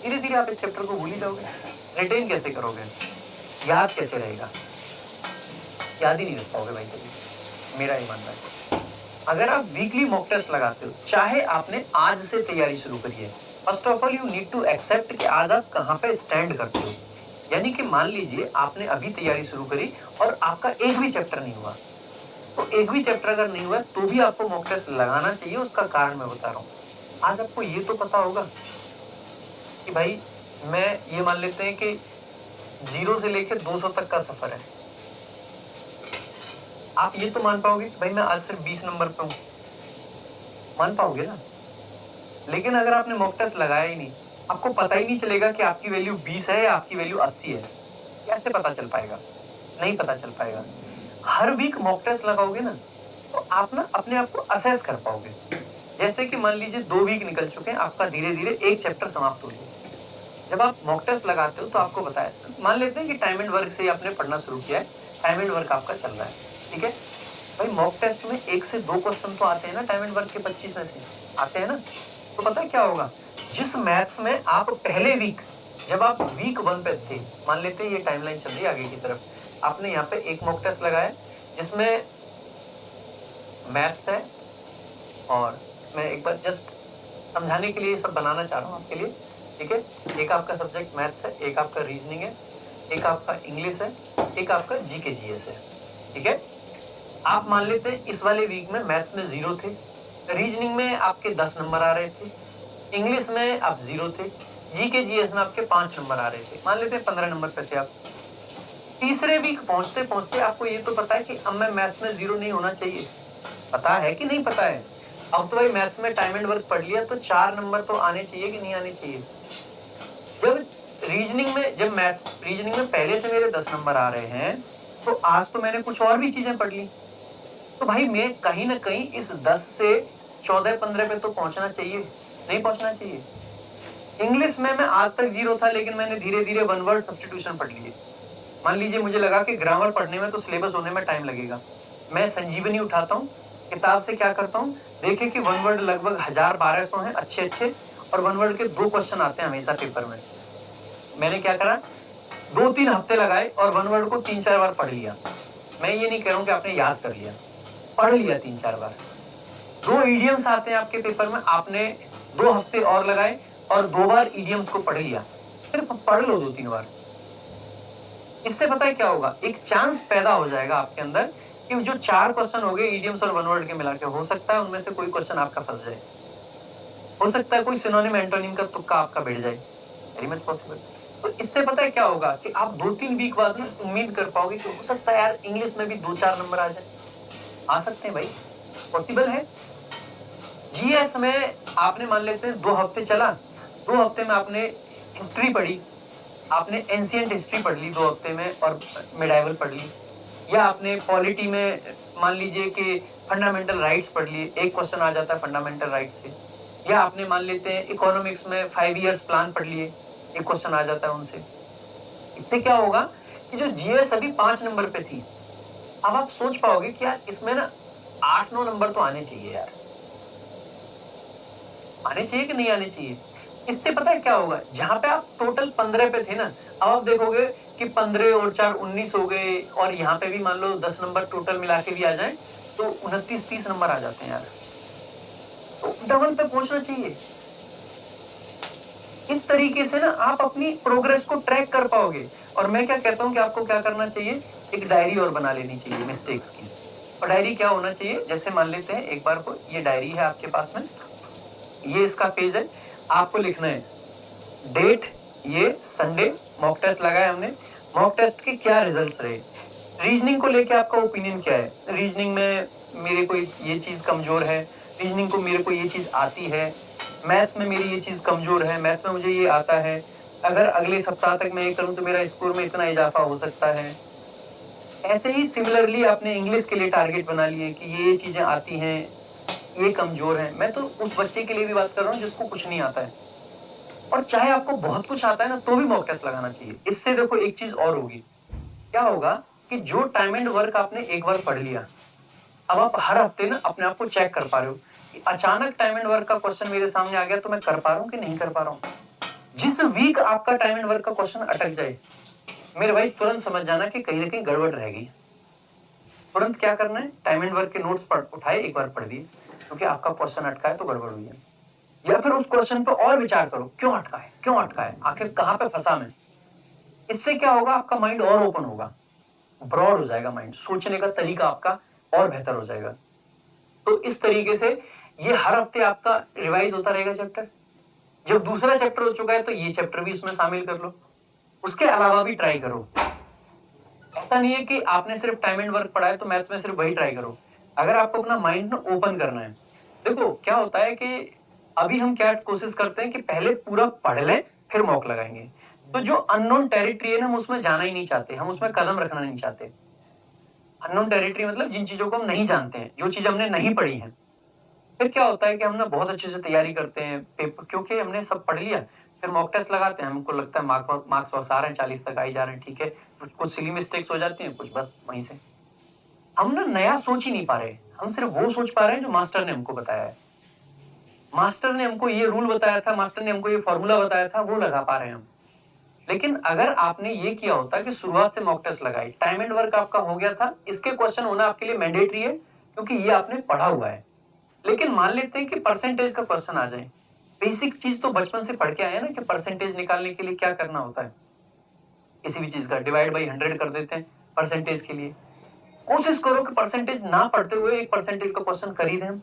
धीरे धीरे आप इस चैप्टर को भूल ही जाओगे। रिटेन कैसे करोगे, याद कैसे रहेगा, याद ही नहीं रख पाओगे भाई कभी, मेरा ही मानना है। अगर आप वीकली मॉक टेस्ट लगाते हो, चाहे आपने आज से तैयारी शुरू करी है, first of all you need to accept कि आज आप कहाँ पे स्टैंड करते हो। यानी कि मान लीजिए आपने अभी तैयारी शुरू करी और आपका एक भी चैप्टर नहीं हुआ, तो एक भी चैप्टर अगर नहीं हुआ तो भी आपको मॉक टेस्ट लगाना चाहिए। उसका कारण मैं बता रहा हूँ। आज आपको ये तो पता होगा कि भाई मैं ये मान लेते हैं कि 0 से लेकर 200 तक का सफर है। आप ये तो मान पाओगे कि भाई मैं आज सिर्फ 20 नंबर पे हूं, मान पाओगे ना। लेकिन अगर आपने मॉक टेस्ट लगाया ही नहीं, आपको पता ही नहीं चलेगा कि आपकी वैल्यू 20 है या आपकी वैल्यू 80 है। कैसे पता चल पाएगा, नहीं पता चल पाएगा। हर वीक मॉक टेस्ट लगाओगे ना तो आप ना अपने आप को असेस कर पाओगे। जैसे कि मान लीजिए 2 वीक निकल चुके हैं, आपका धीरे धीरे एक चैप्टर समाप्त हो गया। जब आप मॉक टेस्ट लगाते हो तो आपको बताया, मान लेते हैं कि टाइम एंड वर्क से आपने पढ़ना शुरू किया है, टाइम एंड वर्क आपका चल रहा है, ठीक है भाई। मॉक टेस्ट में 1 से 2 क्वेश्चन तो आते हैं ना, टाइम एंड वर्क के 25 में से आते हैं ना। तो पता है क्या होगा, जिस मैथ्स में आप पहले वीक, जब आप वीक 1 पे थे, मान लेते हैं ये टाइमलाइन चल रही है आगे की तरफ, आपने यहाँ पे एक मॉक टेस्ट लगाया जिसमें मैथ्स है, और मैं एक बार जस्ट समझाने के लिए सब बनाना चाह रहा हूँ आपके लिए, ठीक है। एक आपका सब्जेक्ट मैथ्स है, एक आपका रीजनिंग है, एक आपका इंग्लिश है, एक आपका जीके जीएस है, ठीक है। आप मान लेते हैं इस वाले वीक में मैथ्स में 0 थे, रीजनिंग में आपके 10 नंबर आ रहे थे, इंग्लिश में आप 0 थे, जीके जीएस में आपके 5 नंबर आ रहे थे, मान लेते हैं 15 नंबर पे थे आप। तीसरे वीक पहुंचते पहुंचते आपको ये तो पता है कि अब मैं मैथ्स में 0 नहीं होना चाहिए। पता है कि नहीं पता है? अब तो भाई मैथ्स में टाइम एंड वर्क पढ़ लिया तो 4 नंबर तो आने चाहिए कि नहीं आने चाहिए। जब रीजनिंग में पहले से मेरे 10 नंबर आ रहे हैं, तो आज तो मैंने कुछ और भी चीजें पढ़ ली, तो भाई मैं कहीं ना कहीं इस 10 से 14-15 पे तो पहुंचना चाहिए, नहीं पहुंचना चाहिए। इंग्लिश में मैं आज तक 0 था, लेकिन मैंने धीरे धीरे वन वर्ड सब्स्टिट्यूशन पढ़ लिए। मान लीजिए मुझे लगा कि ग्रामर पढ़ने में तो सिलेबस होने में टाइम लगेगा, मैं संजीवनी उठाता हूँ, किताब से क्या करता हूँ, देखे कि वन वर्ड लगभग 1000-1200 हैं अच्छे अच्छे, और वन वर्ड के 2 क्वेश्चन आते हैं हमेशा पेपर में। मैंने क्या करा, 2-3 हफ्ते लगाए और वन वर्ड को 3-4 बार पढ़ लिया। मैं ये नहीं कह रहा हूँ कि आपने याद कर लिया, पढ़ लिया 3-4 बार। 2 इडियम्स आते हैं आपके पेपर में, आपने 2 हफ्ते और लगाए और 2 बार इडियम्स को पढ़ लिया, सिर्फ पढ़ लो 2-3 बार। इससे पता है क्या होगा, एक चांस पैदा हो जाएगा आपके अंदर कि जो 4 क्वेश्चन हो गए इडियम्स और वन वर्ड के मिला के, हो सकता है उनमें से कोई क्वेश्चन आपका फंस जाए, हो सकता है कोई सिनोनिम एंटोनिम का तुक्का आपका बैठ जाए, वेरी मच पॉसिबल। तो इससे पता है क्या होगा कि आप 2-3 वीक बाद में उम्मीद कर पाओगे कि हो सकता है यार इंग्लिश में भी 2-4 नंबर आ जाए। आ सकते हैं भाई, पॉसिबल है। जीएस में आपने मान लेते हैं 2 हफ्ते चला, 2 हफ्ते में आपने हिस्ट्री पढ़ी, आपने एंशिएंट हिस्ट्री पढ़ ली 2 हफ्ते में और मिडाइवल पढ़ ली, या आपने पॉलिटी में मान लीजिए कि फंडामेंटल राइट्स पढ़ लिए, एक क्वेश्चन आ जाता है फंडामेंटल राइट्स से, या आपने मान लेते हैं इकोनॉमिक्स में 5 इयर्स प्लान पढ़ लिए, एक क्वेश्चन आ जाता है उनसे। इससे क्या होगा कि जो जीएस अभी 5 नंबर पे थी, अब आप सोच पाओगे कि यार इसमें ना 8-9 नंबर तो आने चाहिए यार, आने चाहिए कि नहीं आने चाहिए। इससे पता है क्या होगा, जहां पे आप टोटल 15 पे थे ना, अब आप देखोगे कि 15 और 4 19 हो गए, और यहाँ पे भी मान लो 10 नंबर टोटल मिला के भी आ जाए तो 29-30 नंबर आ जाते हैं यार, तो डबल पे पहुंचना चाहिए। इस तरीके से ना आप अपनी प्रोग्रेस को ट्रैक कर पाओगे। और मैं क्या कहता हूँ कि आपको क्या करना चाहिए, एक डायरी और बना लेनी चाहिए मिस्टेक्स की। और डायरी क्या होना चाहिए, जैसे मान लेते हैं एक बार को ये डायरी है आपके पास में, ये इसका पेज है, आपको लिखना है डेट, ये संडे मॉक टेस्ट लगाया हमने, मॉक टेस्ट के क्या रिजल्ट्स रहे, रीजनिंग को लेके आपका ओपिनियन क्या है, रीजनिंग में मेरे को ये चीज कमजोर है, रीजनिंग को मेरे को ये चीज आती है, मैथ्स में मेरी ये चीज कमजोर है, मैथ्स में मुझे ये आता है, अगर अगले सप्ताह तक मैं ये करूं तो मेरा स्कोर में इतना इजाफा हो सकता है। ऐसे ही सिमिलरली आपने इंग्लिश के लिए टारगेट बना लिए कि ये चीजें आती हैं, ये कमजोर है। मैं तो उस बच्चे के लिए भी बात कर रहा हूँ जिसको कुछ नहीं आता है, और चाहे आपको बहुत कुछ आता है ना तो भी मॉक टेस्ट लगाना चाहिए। इससे देखो एक चीज और होगी, क्या होगा कि जो टाइम एंड वर्क आपने एक बार पढ़ लिया, अब आप हर हफ्ते ना अपने आप को चेक कर पा रहे हो कि अचानक टाइम एंड वर्क का क्वेश्चन मेरे सामने आ गया तो मैं कर पा रहा हूँ कि नहीं कर पा रहा हूँ। जिस वीक आपका टाइम एंड वर्क का क्वेश्चन अटक जाए, मेरे भाई तुरंत समझ जाना कि कहीं ना कहीं गड़बड़ रहेगी। तुरंत क्या करना है, टाइम एंड वर्क के नोट्स उठाए, एक बार पढ़ दिए, क्योंकि आपका क्वेश्चन अटका है तो गड़बड़ हुई है। या फिर उस क्वेश्चन पे और विचार करो, क्यों अटका है, क्यों अटका है, आखिर कहां पे फंसा मैं। इससे क्या होगा, आपका माइंड और ओपन होगा, ब्रॉड हो जाएगा माइंड, सोचने का तरीका आपका और बेहतर हो जाएगा। तो इस तरीके से ये हर हफ्ते आपका रिवाइज होता रहेगा चैप्टर। जब दूसरा चैप्टर हो चुका है तो ये चैप्टर भी इसमें शामिल कर लो, उसके अलावा भी ट्राई करो। ऐसा नहीं है कि आपने सिर्फ टाइम एंड वर्क पढ़ा है तो मैथ्स में सिर्फ वही ट्राई करो। अगर आपको अपना माइंड ना ओपन करना है, देखो क्या होता है कि अभी हम क्या कोशिश करते हैं कि पहले पूरा पढ़ लें फिर मॉक लगाएंगे। तो जो अननोन टेरिटरी है ना, हम उसमें जाना ही नहीं चाहते, हम उसमें कदम रखना नहीं चाहते। अननोन टेरिटरी मतलब जिन चीजों को हम नहीं जानते हैं, जो चीज हमने नहीं पढ़ी है। फिर क्या होता है कि हम ना बहुत अच्छे से तैयारी करते हैं पेपर, क्योंकि हमने सब पढ़ लिया, फिर मॉक टेस्ट लगाते हैं, हमको लगता है मार्क्स वार्क्स आ रहे हैं, 40 तक आ ही जा रहे हैं, ठीक है। कुछ सिली मिस्टेक्स हो जाती हैं, कुछ बस वहीं से हम ना नया सोच ही नहीं पा रहे, हम सिर्फ वो सोच पा रहे हैं जो मास्टर ने हमको बताया है। मास्टर ने हमको ये रूल बताया था, मास्टर ने हमको ये फॉर्मूला बताया था, वो लगा पा रहे हैं हम। लेकिन अगर आपने ये किया होता कि शुरुआत से मॉक टेस्ट लगाई, टाइम एंड वर्क आपका हो गया था, इसके क्वेश्चन होना आपके लिए मैंडेटरी है क्योंकि ये आपने पढ़ा हुआ है। लेकिन मान लेते हैं कि परसेंटेज का क्वेश्चन आ जाए, बेसिक चीज तो बचपन से पढ़ के आए हैं ना कि परसेंटेज निकालने के लिए क्या करना होता है। किसी भी चीज का डिवाइड बाई 100 कर देते हैं परसेंटेज के लिए। कोशिश करो कि परसेंटेज ना पढ़ते हुए एक परसेंटेज का क्वेश्चन कर ही दें।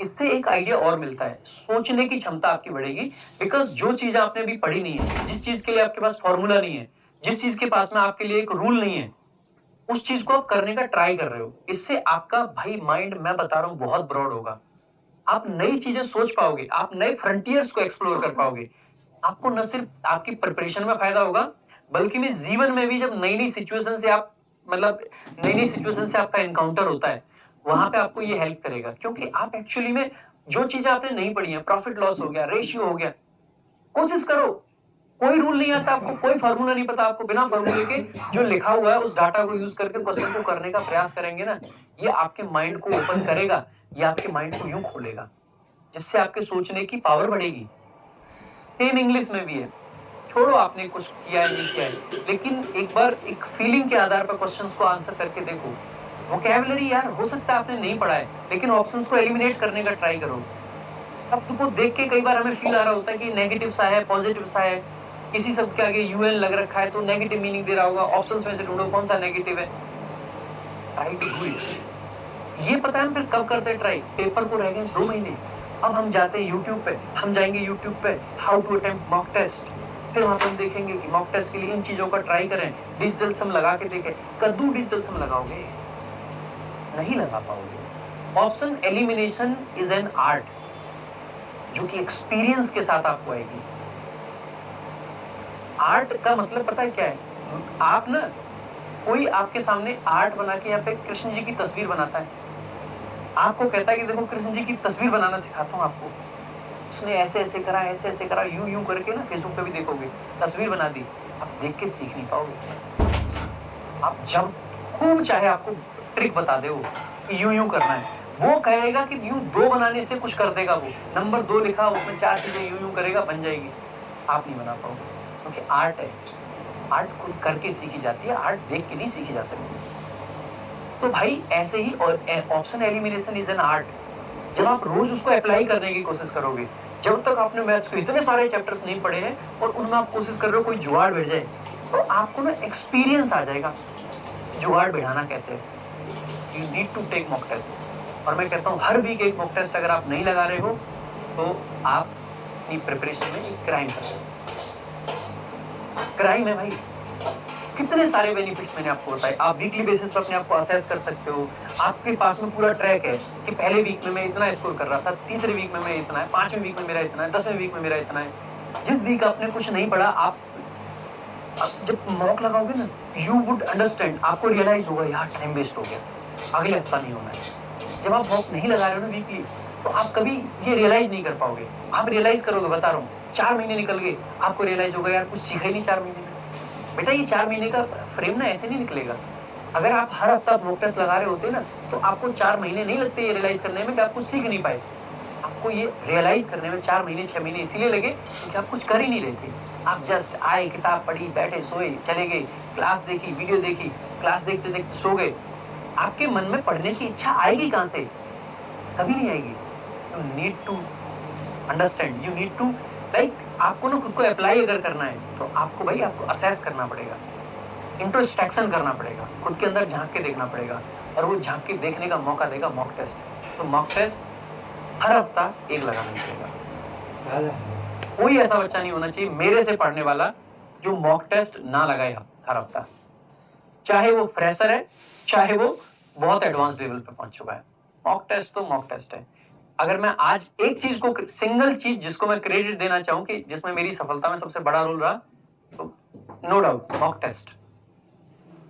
इससे एक आइडिया और मिलता है, सोचने की क्षमता आपकी बढ़ेगी। बिकॉज जो चीज आपने अभी पढ़ी नहीं है, जिस चीज के लिए आपके पास फॉर्मूला नहीं है, जिस चीज के पास में आपके लिए एक रूल नहीं है, उस चीज को आप करने का ट्राई कर रहे हो। इससे आपका भाई माइंड, मैं बता रहा हूं, बहुत ब्रॉड होगा। आप नई चीजें सोच पाओगे, आप नए फ्रंटियर्स को एक्सप्लोर कर पाओगे। आपको न सिर्फ आपकी प्रिपरेशन में फायदा होगा, बल्कि में जीवन में भी जब नई नई सिचुएशन से आप मतलब नई नई सिचुएशन से आपका एनकाउंटर होता है, वहां पे आपको ये हेल्प करेगा। क्योंकि आप एक्चुअली में जो चीजें आपने नहीं पढ़ी है, प्रॉफिट लॉस हो गया, रेशियो हो गया, कोशिश करो। कोई रूल नहीं आता आपको, कोई फार्मूला नहीं पता आपको, बिना फार्मूले के जो लिखा हुआ है उस डाटा को यूज करके क्वेश्चन को करने का प्रयास करेंगे ना, ये आपके माइंड को ओपन करेगा, ये आपके माइंड को यूं खोलेगा, जिससे आपके सोचने की पावर बढ़ेगी। सेम इंग्लिश में भी है। छोड़ो आपने कुछ किया है नहीं किया है, लेकिन एक बार एक फीलिंग के आधार पर क्वेश्चंस को आंसर करके देखो। वोकैबुलरी यार हो सकता है आपने नहीं पढ़ा है, लेकिन ऑप्शंस को एलिमिनेट करने का ट्राई करो। शब्द को देख के कई बार हमें फील आ रहा होता है कि नेगेटिव सा है, पॉजिटिव सा है, किसी शब्द के आगे यूएन लग रखा है तो नेगेटिव मीनिंग दे रहा होगा। ऑप्शंस में से ढूंढो कौन सा नेगेटिव है, ट्राई टू डू इट। ये पता है हम फिर कब करते हैं ट्राई, पेपर को रह गए 2 महीने, अब हम जाते हैं यूट्यूब पे, हम जाएंगे यूट्यूब पे how to attempt mock test, फिर वहां पर हम देखेंगे कि मॉक टेस्ट के लिए इन चीजों का ट्राई करें, डिजिटल सम लगा के देखें। कद्दू डिजिटल सम लगाओगे, नहीं लगा पाओगे। Option elimination is an art, जो कि एक्सपीरियंस के साथ आपको आएगी। आर्ट का मतलब पता है क्या है, आप ना, कोई आपके सामने आर्ट बना के यहाँ पे कृष्ण जी की तस्वीर बनाता है, आपको कहता है कि देखो कृष्ण जी की तस्वीर बनाना सिखाता हूँ आपको, उसने ऐसे ऐसे करा, ऐसे ऐसे करा, यूं यूं करके ना फेसबुक पे भी देखोगे, तस्वीर बना दी, आप देख के सीख नहीं पाओगे। आप जब खूब चाहे आपको ट्रिक बता दे वो कि यूं यूं करना है, वो कहेगा कि यूं 2 बनाने से कुछ कर देगा, वो नंबर 2 लिखा, उसमें 4 चीजें यूं यूं करेगा, बन जाएगी। आप नहीं बना पाओगे, क्योंकि आर्ट है, आर्ट खुद करके सीखी जाती है, आर्ट देख के नहीं सीखी जा सकती। तो भाई ऐसे ही, और option elimination is an art. जब आप रोज उसको अप्लाई करने की कोशिश करोगे, जब तक आपने मैथ्स के इतने सारे चैप्टर्स नहीं पढ़े हैं और उनमें आप कोशिश कर रहे हो कोई जुगाड़ बैठ जाए, तो आपको ना एक्सपीरियंस आ जाएगा जुगाड़ बैठाना कैसे। You need to take mock test. और मैं कहता हूँ हर वीक एक मॉक टेस्ट अगर आप नहीं लगा रहे हो तो आप अपनी प्रिपरेशन में एक क्राइम कर रहे हो। क्राइम है भाई। कितने सारे बेनिफिट्स मैंने आपको बताए, आप वीकली बेसिस पर अपने आप को असेस कर सकते हो। आपके पास में पूरा ट्रैक है कि पहले वीक में मैं इतना स्कोर कर रहा था, तीसरे वीक में मैं इतना है, 5वें वीक में मेरा इतना है, 10वें वीक में मेरा इतना है। जिस वीक आपने कुछ नहीं पढ़ा, आप जब मॉक लगाओगे ना, यू वुड अंडरस्टैंड, आपको रियलाइज होगा यार टाइम वेस्ट हो गया, अगले हफ्ता नहीं होना है। जब आप वॉक नहीं लगा रहे हो ना वीकली, तो आप कभी ये रियलाइज नहीं कर पाओगे। आप रियलाइज करोगे, बता रहा हूँ, 4 महीने निकल गए, आपको रियलाइज होगा यार कुछ सीखा ही नहीं 4 महीने में। बेटा ये 4 महीने का फ्रेम ना ऐसे नहीं निकलेगा। अगर आप हर हफ्ता मॉक टेस्ट लगा रहे होते ना, तो आपको 4 महीने नहीं लगते ये रियलाइज करने में कि आप कुछ सीख नहीं पाए। आपको ये रियलाइज करने में 4 महीने 6 महीने इसीलिए लगे क्योंकि आप कुछ कर ही नहीं रहे थे। आप जस्ट आए, किताब पढ़ी, बैठे, सोए, चले गए, क्लास देखी, वीडियो देखी, क्लास देखते देखते सो गए। आपके मन में पढ़ने की इच्छा आएगी कहाँ से? कभी नहीं आएगी। You need to understand, you need to like आपको ना खुद को अप्लाई अगर करना है तो आपको भाई आपको असेस करना पड़ेगा, इंट्रोस्पेक्शन करना पड़ेगा, खुद के अंदर झांक के देखना पड़ेगा, और वो झांक के देखने का मौका देगा मॉक टेस्ट। तो मॉक टेस्ट हर हफ्ता एक लगाना पड़ेगा। कोई ऐसा बच्चा नहीं होना चाहिए मेरे से पढ़ने वाला जो मॉक टेस्ट ना लगाए हर हफ्ता, चाहे वो फ्रेशर है, चाहे वो बहुत एडवांस लेवल पे पहुंच चुका है। मॉक टेस्ट तो मॉक टेस्ट है। अगर मैं आज एक चीज को, सिंगल चीज जिसको मैं क्रेडिट देना चाहूं कि जिसमें मेरी सफलता में सबसे बड़ा रोल रहा, तो no doubt mock test.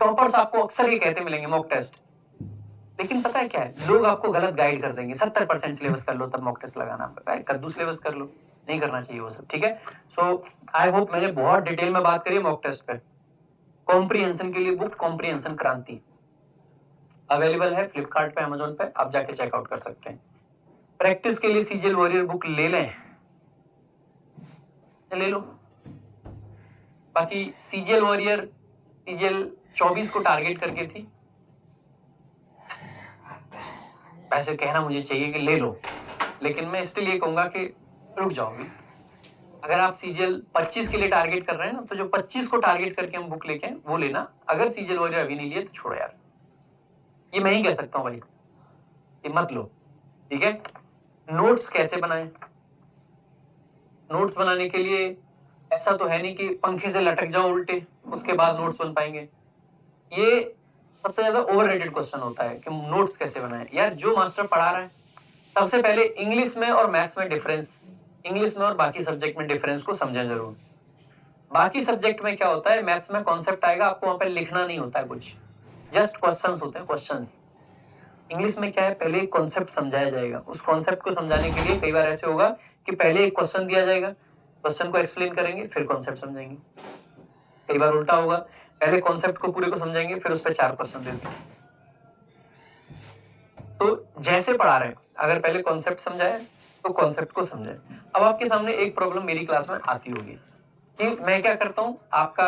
Toppers आपको अक्सर ये कहते मिलेंगे मॉक टेस्ट, लेकिन पता है क्या है, लोग आपको गलत गाइड कर देंगे। 70% सिलेबस कर लो तब मॉक टेस्ट लगाना पड़ता है, कद्दू सिलेबस कर लो, नहीं करना चाहिए वो सब, ठीक है। सो आई होप मैंने बहुत डिटेल में बात करी मॉक टेस्ट पे। कॉम्प्रिहेंशन के लिए बुक कॉम्प्रिहेंशन क्रांति अवेलेबल है फ्लिपकार्ट पे, अमेजोन पे, आप जाके चेकआउट कर सकते हैं। प्रैक्टिस के लिए सीजीएल वॉरियर बुक ले लें, ले लो। बाकी सीजीएल वॉरियर सीजीएल 24 को टारगेट करके थी, वैसे कहना मुझे चाहिए कि ले लो, लेकिन मैं स्टिल ये कहूंगा कि रुक जाओगे। अगर आप सीजीएल 25 के लिए टारगेट कर रहे हैं ना, तो जो 25 को टारगेट करके हम बुक लेके आए वो लेना। अगर सीजीएल वॉरियर अभी नहीं लिए तो छोड़ो यार, ये मैं ही कह सकता हूँ भाई, ये मत लो, ठीक है। नोट्स कैसे बनाएं? नोट्स बनाने के लिए ऐसा तो है नहीं कि पंखे से लटक जाओ उल्टे उसके बाद नोट्स बन पाएंगे। ये सबसे ज्यादा ओवररेटेड क्वेश्चन होता है कि नोट्स कैसे बनाएं। यार जो मास्टर पढ़ा रहा है, सबसे पहले इंग्लिश में और मैथ्स में डिफरेंस, इंग्लिश में और बाकी सब्जेक्ट में डिफरेंस को समझें जरूर। बाकी सब्जेक्ट में क्या होता है, मैथ्स में कॉन्सेप्ट आएगा, आपको वहां पे लिखना नहीं होता है कुछ, जस्ट क्वेश्चंस होते हैं, क्वेश्चंस। इंग्लिश में क्या है, पहले एक कॉन्सेप्ट समझाया जाएगा, उस कॉन्सेप्ट को समझाने के लिए कई बार ऐसे होगा कि पहले एक क्वेश्चन दिया जाएगा, क्वेश्चन को एक्सप्लेन करेंगे, फिर कॉन्सेप्ट समझाएंगे। कई बार उल्टा होगा, पहले कॉन्सेप्ट को पूरे को समझाएंगे, फिर उस पर 4 क्वेश्चन देते हैं। तो जैसे पढ़ा रहे हैं, अगर पहले कॉन्सेप्ट समझाया तो कॉन्सेप्ट को समझाए। अब आपके सामने एक प्रॉब्लम मेरी क्लास में आती होगी कि मैं क्या करता हूं, आपका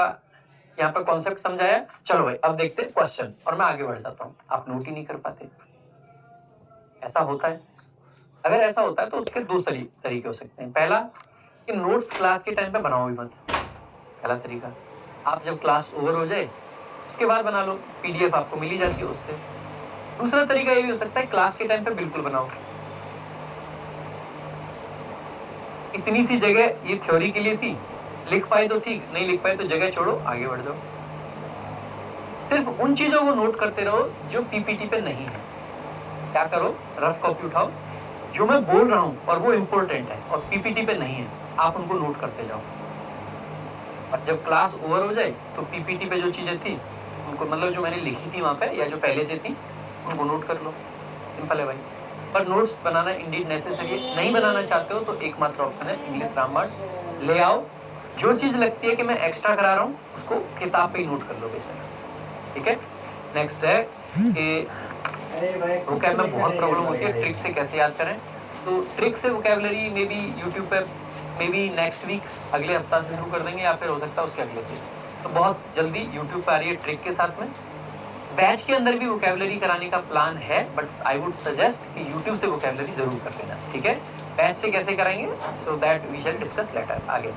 यहाँ पर कॉन्सेप्ट समझाया, चलो भाई अब देखते हैं क्वेश्चन, और मैं आगे बढ़ जाता हूं, आप नोट ही नहीं कर पाते। ऐसा होता है। अगर ऐसा होता है तो उसके 2 तरीके हो सकते हैं। पहला कि नोट्स क्लास के टाइम पे बनाओ ही मत, पहला तरीका। आप जब क्लास ओवर हो जाए उसके बाद बना लो, पीडीएफ आपको मिली जाती है उससे। दूसरा तरीका ये भी हो सकता है क्लास के टाइम पे बिल्कुल बनाओ। इतनी सी जगह ये थ्योरी के लिए थी, लिख पाए तो ठीक, नहीं लिख पाए तो जगह छोड़ो, आगे बढ़ जाओ। सिर्फ उन चीजों को नोट करते रहो जो पीपीटी पे नहीं है। क्या करो, रफ कॉपी उठाओ, जो मैं बोल रहा हूं और वो इंपॉर्टेंट है और पीपीटी पे नहीं है, आप उनको नोट करते जाओ। और जब क्लास ओवर हो जाए तो पीपीटी पे जो चीजें थी उनको, मतलब जो मैंने लिखी थी वहां पे या जो पहले से थी, उनको नोट कर लो। सिंपल है भाई। पर नोट्स बनाना इंडीड नेसेसरी है। नहीं बनाना चाहते हो तो एकमात्र ऑप्शन है इंग्लिश रामबाण ले आओ। जो चीज लगती है कि मैं एक्स्ट्रा करा रहा हूँ उसको किताब पे ही नोट कर लो बेसिक, ठीक है। नेक्स्ट है कि वोकैब में बहुत प्रॉब्लम होती है, ट्रिक से कैसे याद करें। तो ट्रिक से वोकैबुलरी मे बी यूट्यूब पे मे बी नेक्स्ट वीक, अगले हफ्ता से शुरू कर देंगे, या फिर हो सकता है उसके अगले दिन। तो बहुत जल्दी यूट्यूब पे आ रही है ट्रिक के साथ में। बैच के अंदर भी वोकैबुलरी कराने का प्लान है, बट आई वुड सजेस्ट कि यूट्यूब से वोकैबुलरी जरूर कर लेना, ठीक है। बैच से कैसे कराएंगे, so that we shall discuss later आगे।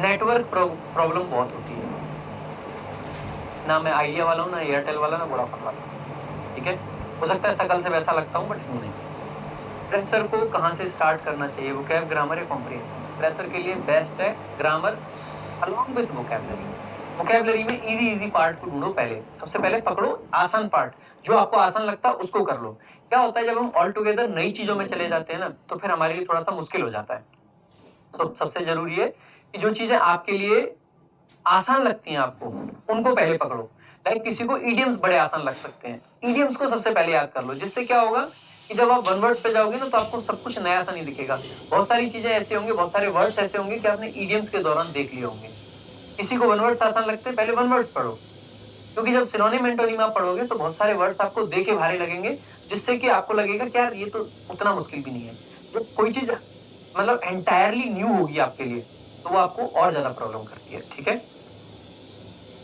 नेटवर्क प्रॉब्लम बहुत होती है, ना मैं आइडिया वाला हूँ, ना एयरटेल वाला, ना वोडाफोन वाला, ठीक है। हो सकता है शकल से वैसा लगता हूँ, बट नहीं। फ्रेशर को कहाँ से स्टार्ट करना चाहिए, वोकैब, ग्रामर या कॉम्प्रिहेंशन? फ्रेशर के लिए बेस्ट है grammar along with vocabulary. Vocabulary में इजी पार्ट को ढूंढो, पहले सबसे पहले पकड़ो आसान पार्ट, जो आपको आसान लगता है उसको कर लो। क्या होता है जब हम ऑल टुगेदर नई चीजों में चले जाते हैं ना, तो फिर हमारे लिए थोड़ा सा मुश्किल हो जाता है। तो सबसे जरूरी है कि जो चीजें आपके लिए आसान लगती हैं आपको, उनको पहले पकड़ो। लाइक किसी को इडियम्स बड़े आसान लग सकते हैं, इडियम्स को सबसे पहले याद कर लो, जिससे क्या होगा कि जब आप वन वर्ड्स पे जाओगे ना तो आपको सब कुछ नया सा नहीं दिखेगा। बहुत सारी चीजें ऐसे होंगे, बहुत सारे वर्ड्स ऐसे होंगे कि आपने इडियम्स के दौरान देख लिए होंगे। किसी को वन वर्ड्स आसान लगते हैं, पहले वन वर्ड्स पढ़ो, क्योंकि जब सिनोनिम एंटोनिम आप पढ़ोगे तो बहुत सारे वर्ड्स आपको देखे भारे लगेंगे, जिससे कि आपको लगेगा कि यार ये तो उतना मुश्किल भी नहीं है। जब कोई चीज मतलब एंटायरली न्यू होगी आपके लिए तो वो आपको और ज्यादा प्रॉब्लम करती है। ठीक है,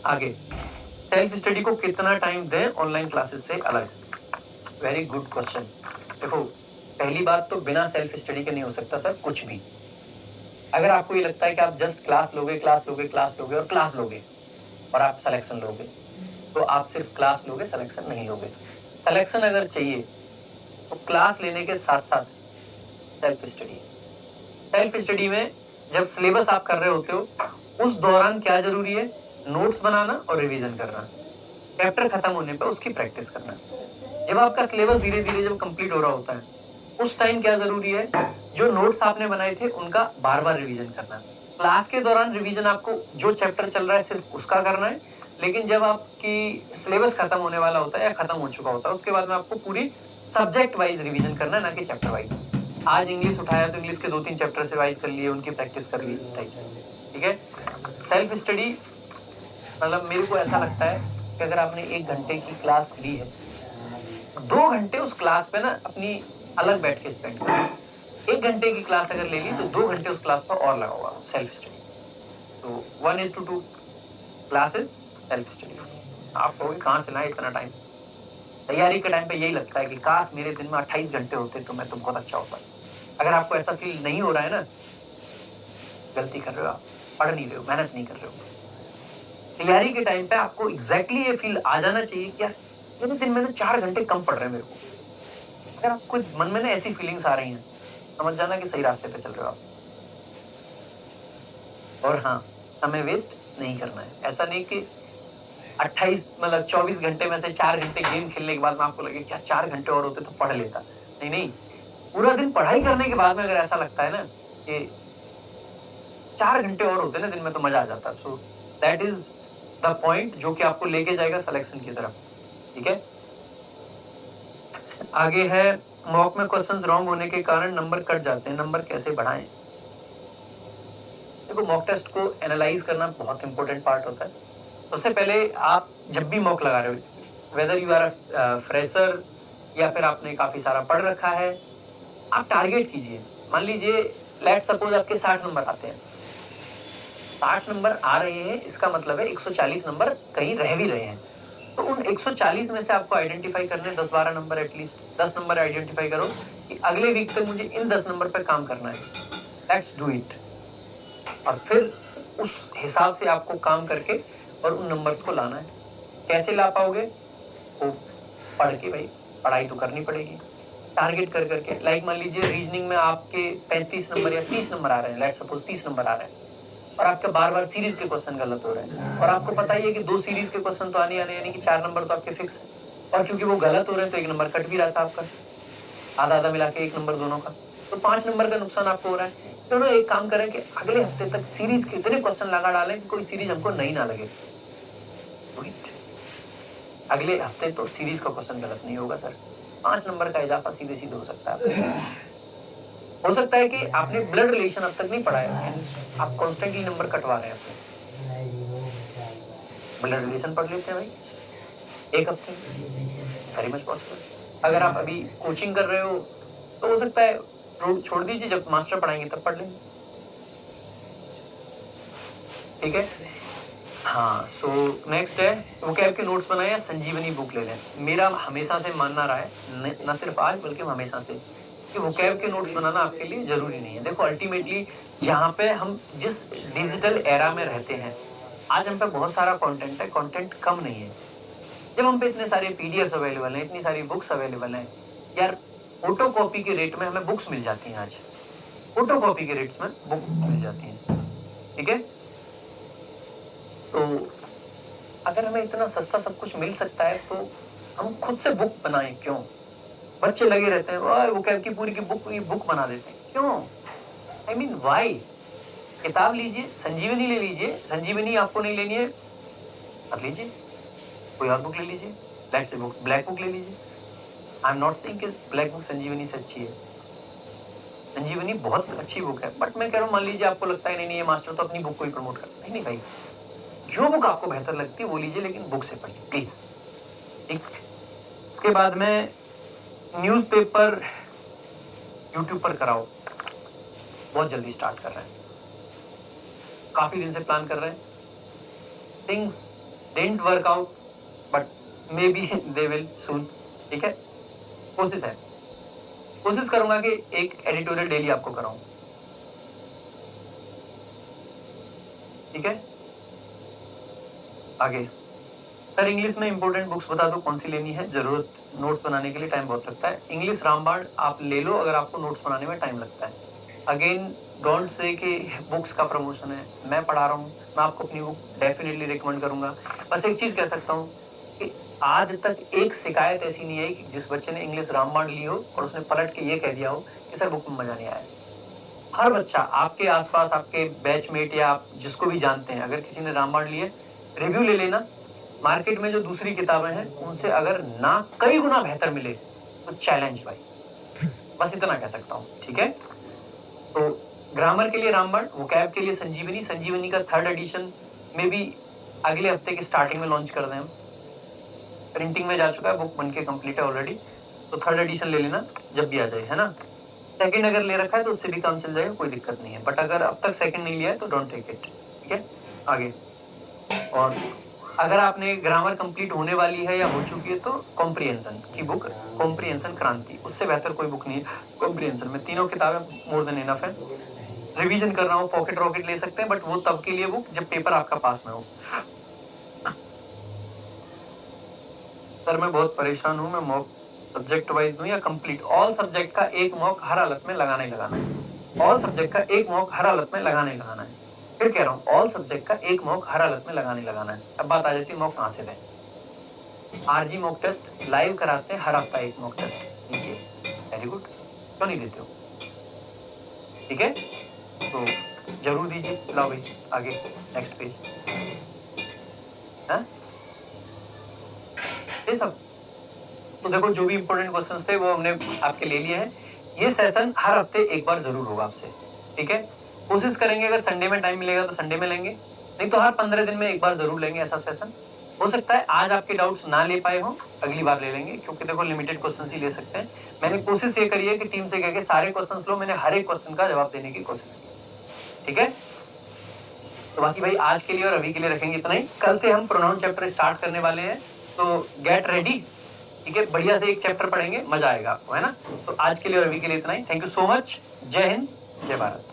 आगे सेल्फ स्टडी को कितना टाइम दें ऑनलाइन क्लासेस से अलग? Very good question. देखो, पहली बात तो बिना सेल्फ स्टडी के नहीं हो सकता सर कुछ भी। अगर आपको ये लगता है कि आप जस्ट क्लास लोगे और क्लास लोगे और आप सिलेक्शन लोगे, तो आप सिर्फ क्लास लोगे, सिलेक्शन नहीं लोगे। सिलेक्शन अगर चाहिए तो क्लास लेने के साथ साथ सेल्फ स्टडी। सेल्फ स्टडी में जब सिलेबस आप कर रहे होते हो उस दौरान क्या जरूरी है? नोट्स बनाना और रिवीजन करना, चैप्टर खत्म होने पर उसकी प्रैक्टिस करना। जब आपका सिलेबस धीरे धीरे जब कंप्लीट हो रहा होता है उस टाइम क्या जरूरी है? जो नोट्स आपने बनाए थे उनका बार बार रिवीजन करना। क्लास के दौरान रिवीजन आपको जो चैप्टर चल रहा है सिर्फ उसका करना है, लेकिन जब आपकी सिलेबस खत्म होने वाला होता है या खत्म हो चुका होता है उसके बाद में आपको पूरी सब्जेक्ट वाइज रिवीजन करना है, ना कि चैप्टर वाइज। आज इंग्लिश उठाया तो इंग्लिश के 2-3 चैप्टर से वाइज कर लिए, उनकी प्रैक्टिस कर ली, इस टाइप से। ठीक है, सेल्फ स्टडी मतलब मेरे को ऐसा लगता है कि अगर आपने 1 घंटे की क्लास ली है 2 घंटे उस क्लास पे ना अपनी अलग बैठ के स्पेंड करो। 1 घंटे की क्लास अगर ले ली तो 2 घंटे उस क्लास पर और लगाओ सेल्फ स्टडी। तो 1:2 क्लासेस सेल्फ स्टडी। आप कहोगे कहाँ से लाए इतना टाइम? तैयारी के टाइम पे यही लगता है कि काश मेरे दिन में 28 घंटे होते तो मैं तो बहुत अच्छा होता। अगर आपको ऐसा फील नहीं हो रहा है ना, गलती कर रहे हो आप, पढ़ नहीं रहे हो, मेहनत नहीं कर रहे हो। तैयारी के टाइम पे आपको एग्जैक्टली ये फील आ जाना चाहिए कि यार मेरे दिन में ना 4 घंटे कम पड़ रहे हैं मेरे को। अगर आपको मन में ना ऐसी फीलिंग्स आ रही हैं, समझ जाना कि सही रास्ते पे चल रहे हो आप। और हाँ, समय वेस्ट नहीं करना है। ऐसा नहीं कि 28 मतलब 24 घंटे में से 4 घंटे गेम खेलने के बाद में आपको लगे क्या 4 घंटे और होते तो पढ़ लेता। नहीं नहीं, पूरा दिन पढ़ाई करने के बाद में अगर ऐसा लगता है ना कि 4 घंटे और होते ना दिन में तो मजा आ जाता। So that is the point जो कि आपको लेके जाएगा सिलेक्शन की तरफ। ठीक है, आगे है मॉक में क्वेश्चंस रॉन्ग होने के कारण नंबर कट जाते हैं, नंबर कैसे बढ़ाएं? देखो, मॉक टेस्ट को एनालाइज करना बहुत इंपॉर्टेंट पार्ट होता है। सबसे पहले आप जब भी मॉक लगा रहे हो, वेदर यू आर फ्रेशर या फिर आपने काफी सारा पढ़ रखा है, आप टारगेट कीजिए। मान लीजिए लेट्स सपोज आपके 60 नंबर आते हैं, 60 नंबर आ रहे हैं, इसका मतलब है 140 नंबर कहीं रह भी रहे हैं। तो उन 140 में से आपको आइडेंटिफाई करने 10-12 नंबर, एटलीस्ट 10 नंबर आइडेंटिफाई करो कि अगले वीक तक मुझे इन 10 नंबर पर काम करना है। Let's do it. और फिर उस हिसाब से आपको काम करके और उन नंबर्स को लाना है। कैसे ला पाओगे? वो पढ़ के, भाई पढ़ाई तो करनी पड़ेगी, टारगेट कर करके। लाइक मान लीजिए रीजनिंग में आपके 35 नंबर या 30 नंबर आ रहे हैं, लेट्स सपोज 30 नंबर आ रहे हैं और आपके बार बार सीरीज के क्वेश्चन गलत हो रहे हैं और आपको पता ही है कि 2 सीरीज के क्वेश्चन तो आने यानी कि 4 नंबर तो आपके फिक्स है, और क्योंकि वो गलत हो रहे हैं तो 1 नंबर कट भी रहा था आपका, आधा आधा मिला के 1 नंबर दोनों का, तो 5 नंबर का नुकसान आपको हो रहा है। तो ना एक काम करें कि अगले हफ्ते तक सीरीज के इतने क्वेश्चन लगा डालें कि कोई सीरीज हमको नई ना लगे। अगले हफ्ते तो सीरीज का क्वेश्चन गलत नहीं होगा सर, 5 नंबर का इजाफा सीधे सीधे हो सकता है। हो सकता है कि आपने ब्लड रिलेशन अब तक नहीं पढ़ा है, आप कॉन्स्टेंटली नंबर कटवा रहे हैं अपने। ब्लड रिलेशन पढ़ लेते हैं भाई 1 हफ्ते में, वेरी मच पॉसिबल। अगर आप अभी कोचिंग कर रहे हो तो हो सकता है छोड़ दीजिए, जब मास्टर पढ़ाएंगे तब पढ़ लेंगे। ठीक है, हाँ। सो नेक्स्ट है वोकैब के नोट्स बनाए या संजीवनी बुक ले लें। मेरा हमेशा से मानना रहा है, न सिर्फ आज बल्कि हमेशा से, कि वोकैब के नोट्स बनाना आपके लिए जरूरी नहीं है। देखो अल्टीमेटली जहाँ पे हम जिस डिजिटल एरा में रहते हैं, आज हम पे बहुत सारा कंटेंट है, कंटेंट कम नहीं है। जब हम पे इतने सारे पीडीएफ अवेलेबल हैं, इतनी सारी बुक्स अवेलेबल हैं, यार फोटो कॉपी के रेट में हमें बुक्स मिल जाती हैं। आज फोटो कॉपी के रेट्स में बुक मिल जाती हैं। ठीक है, तो अगर हमें इतना सस्ता सब कुछ मिल सकता है तो हम खुद से बुक बनाएं क्यों? बच्चे लगे रहते हैं वो की पूरी की बुक बना देते हैं, क्यों? I mean why? किताब लीजिए, संजीवनी ले लीजिए, संजीवनी आपको नहीं लेनी है मत लीजिए। कोई और बुक ले लीजिए, let's say book black book ले लीजिए। आई एम नॉट सेइंग कि ब्लैक बुक संजीवनी से अच्छी है, संजीवनी बहुत अच्छी बुक है, बट मैं कह रहा हूँ मान लीजिए आपको लगता है नहीं नहीं ये मास्टर तो अपनी बुक को ही प्रमोट करता है, नहीं भाई, जो बुक आपको बेहतर लगती है वो लीजिए, लेकिन बुक से पढ़िए प्लीज। ठीक, उसके बाद में न्यूज़पेपर यूट्यूब पर कराओ, बहुत जल्दी स्टार्ट कर रहे हैं, काफी दिन से प्लान कर रहे हैं, things didn't work out but may be they will soon. ठीक है, कोशिश है, कोशिश करूंगा कि एक एडिटोरियल डेली आपको कराऊं। ठीक है, आगे सर इंग्लिश में इंपॉर्टेंट बुक्स बता दो कौन सी लेनी है, जरूरत नोट्स बनाने के लिए टाइम बहुत लगता है। इंग्लिश रामबाण आप ले लो अगर आपको नोट्स बनाने में टाइम लगता है। अगेन डोंट से कि बुक्स का प्रमोशन है, मैं पढ़ा रहा हूँ, मैं आपको अपनी बुक डेफिनेटली रिकमेंड करूंगा। बस एक चीज कह सकता हूँ कि आज तक एक शिकायत ऐसी नहीं आई कि जिस बच्चे ने इंग्लिश रामबाण ली हो और उसने पलट के ये कह दिया हो कि सर बुक में मजा नहीं आया। हर बच्चा आपके आसपास, आपके बैचमेट या आप जिसको भी जानते हैं, अगर किसी ने रामबाण लिए, रिव्यू ले लेना, मार्केट में जो दूसरी किताबें हैं उनसे अगर ना कई गुना बेहतर मिले तो चैलेंज भाई, बस इतना कह सकता हूँ। ठीक है, तो ग्रामर के लिए रामबाण, वोकैब के लिए संजीवनी, संजीवनी का 3rd एडिशन में भी अगले हफ्ते की स्टार्टिंग में लॉन्च कर दें हम, प्रिंटिंग में जा चुका है, बुक बनके कंप्लीट है ऑलरेडी, तो 3rd एडिशन ले लेना जब भी आ जाए, है ना। 2nd अगर ले रखा है तो उससे भी काम चल जाएगा, कोई दिक्कत नहीं है, बट अगर अब तक 2nd नहीं लिया है तो डोंट टेक इट। ठीक है, आगे, और अगर आपने ग्रामर कंप्लीट होने वाली है या हो चुकी है तो कॉम्प्रिहेंशन की बुक, कॉम्प्रिहेंशन क्रांति, उससे बेहतर कोई बुक नहीं है कॉम्प्रिहेंशन में, तीनों किताबें मोर देन इनफ है। रिवीजन कर रहा हूँ, पॉकेट रॉकेट ले सकते हैं, बट वो तब के लिए बुक जब पेपर आपका पास में हो। सर मैं बहुत परेशान हूँ, मैं मॉक सब्जेक्ट वाइज दूं या कंप्लीट? ऑल सब्जेक्ट का एक मॉक हर हालत में लगाना ही लगाना है, ऑल सब्जेक्ट का एक मॉक हर हालत में लगाना ही लगाना है। फिर कह रहा हूँ ऑल सब्जेक्ट का एक मॉक हर हालत में लगाना ही लगाना है। अब बात आ जाती है मॉक कहाँ से दें। आरजी मॉक टेस्ट लाइव कराते हैं, हर हफ्ता एक मॉक टेस्ट दीजिए। वेरी गुड, क्यों नहीं देते हो? ठीक है, तो जरूर दीजिए। लाओ भाई आगे नेक्स्ट पेज, है ये सब। तो देखो जो भी इंपॉर्टेंट क्वेश्चंस थे वो हमने आपके ले लिए हैं। ये सेशन हर हफ्ते एक बार जरूर होगा आपसे। ठीक है, कोशिश करेंगे अगर संडे में टाइम मिलेगा तो संडे में लेंगे, नहीं तो हर 15 दिन में एक बार जरूर लेंगे ऐसा सेशन। हो सकता है आज आपके डाउट्स ना ले पाए हो, अगली बार ले लेंगे, क्योंकि देखो लिमिटेड क्वेश्चंस ही ले सकते हैं। मैंने कोशिश ये करी है कि टीम से कह के सारे क्वेश्चंस लो, मैंने हर एक क्वेश्चन का जवाब देने की कोशिश की। ठीक है, तो बाकी भाई आज के लिए और अभी के लिए रखेंगे इतना ही। कल से हम प्रोनाउन चैप्टर स्टार्ट करने वाले हैं, तो गेट रेडी। ठीक है, बढ़िया से एक चैप्टर पढ़ेंगे, मजा आएगा आपको, है ना। तो आज के लिए और अभी के लिए इतना ही। Thank you so much. जय हिंद, जय भारत।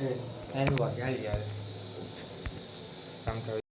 एंड हुआ क्या यार काम कर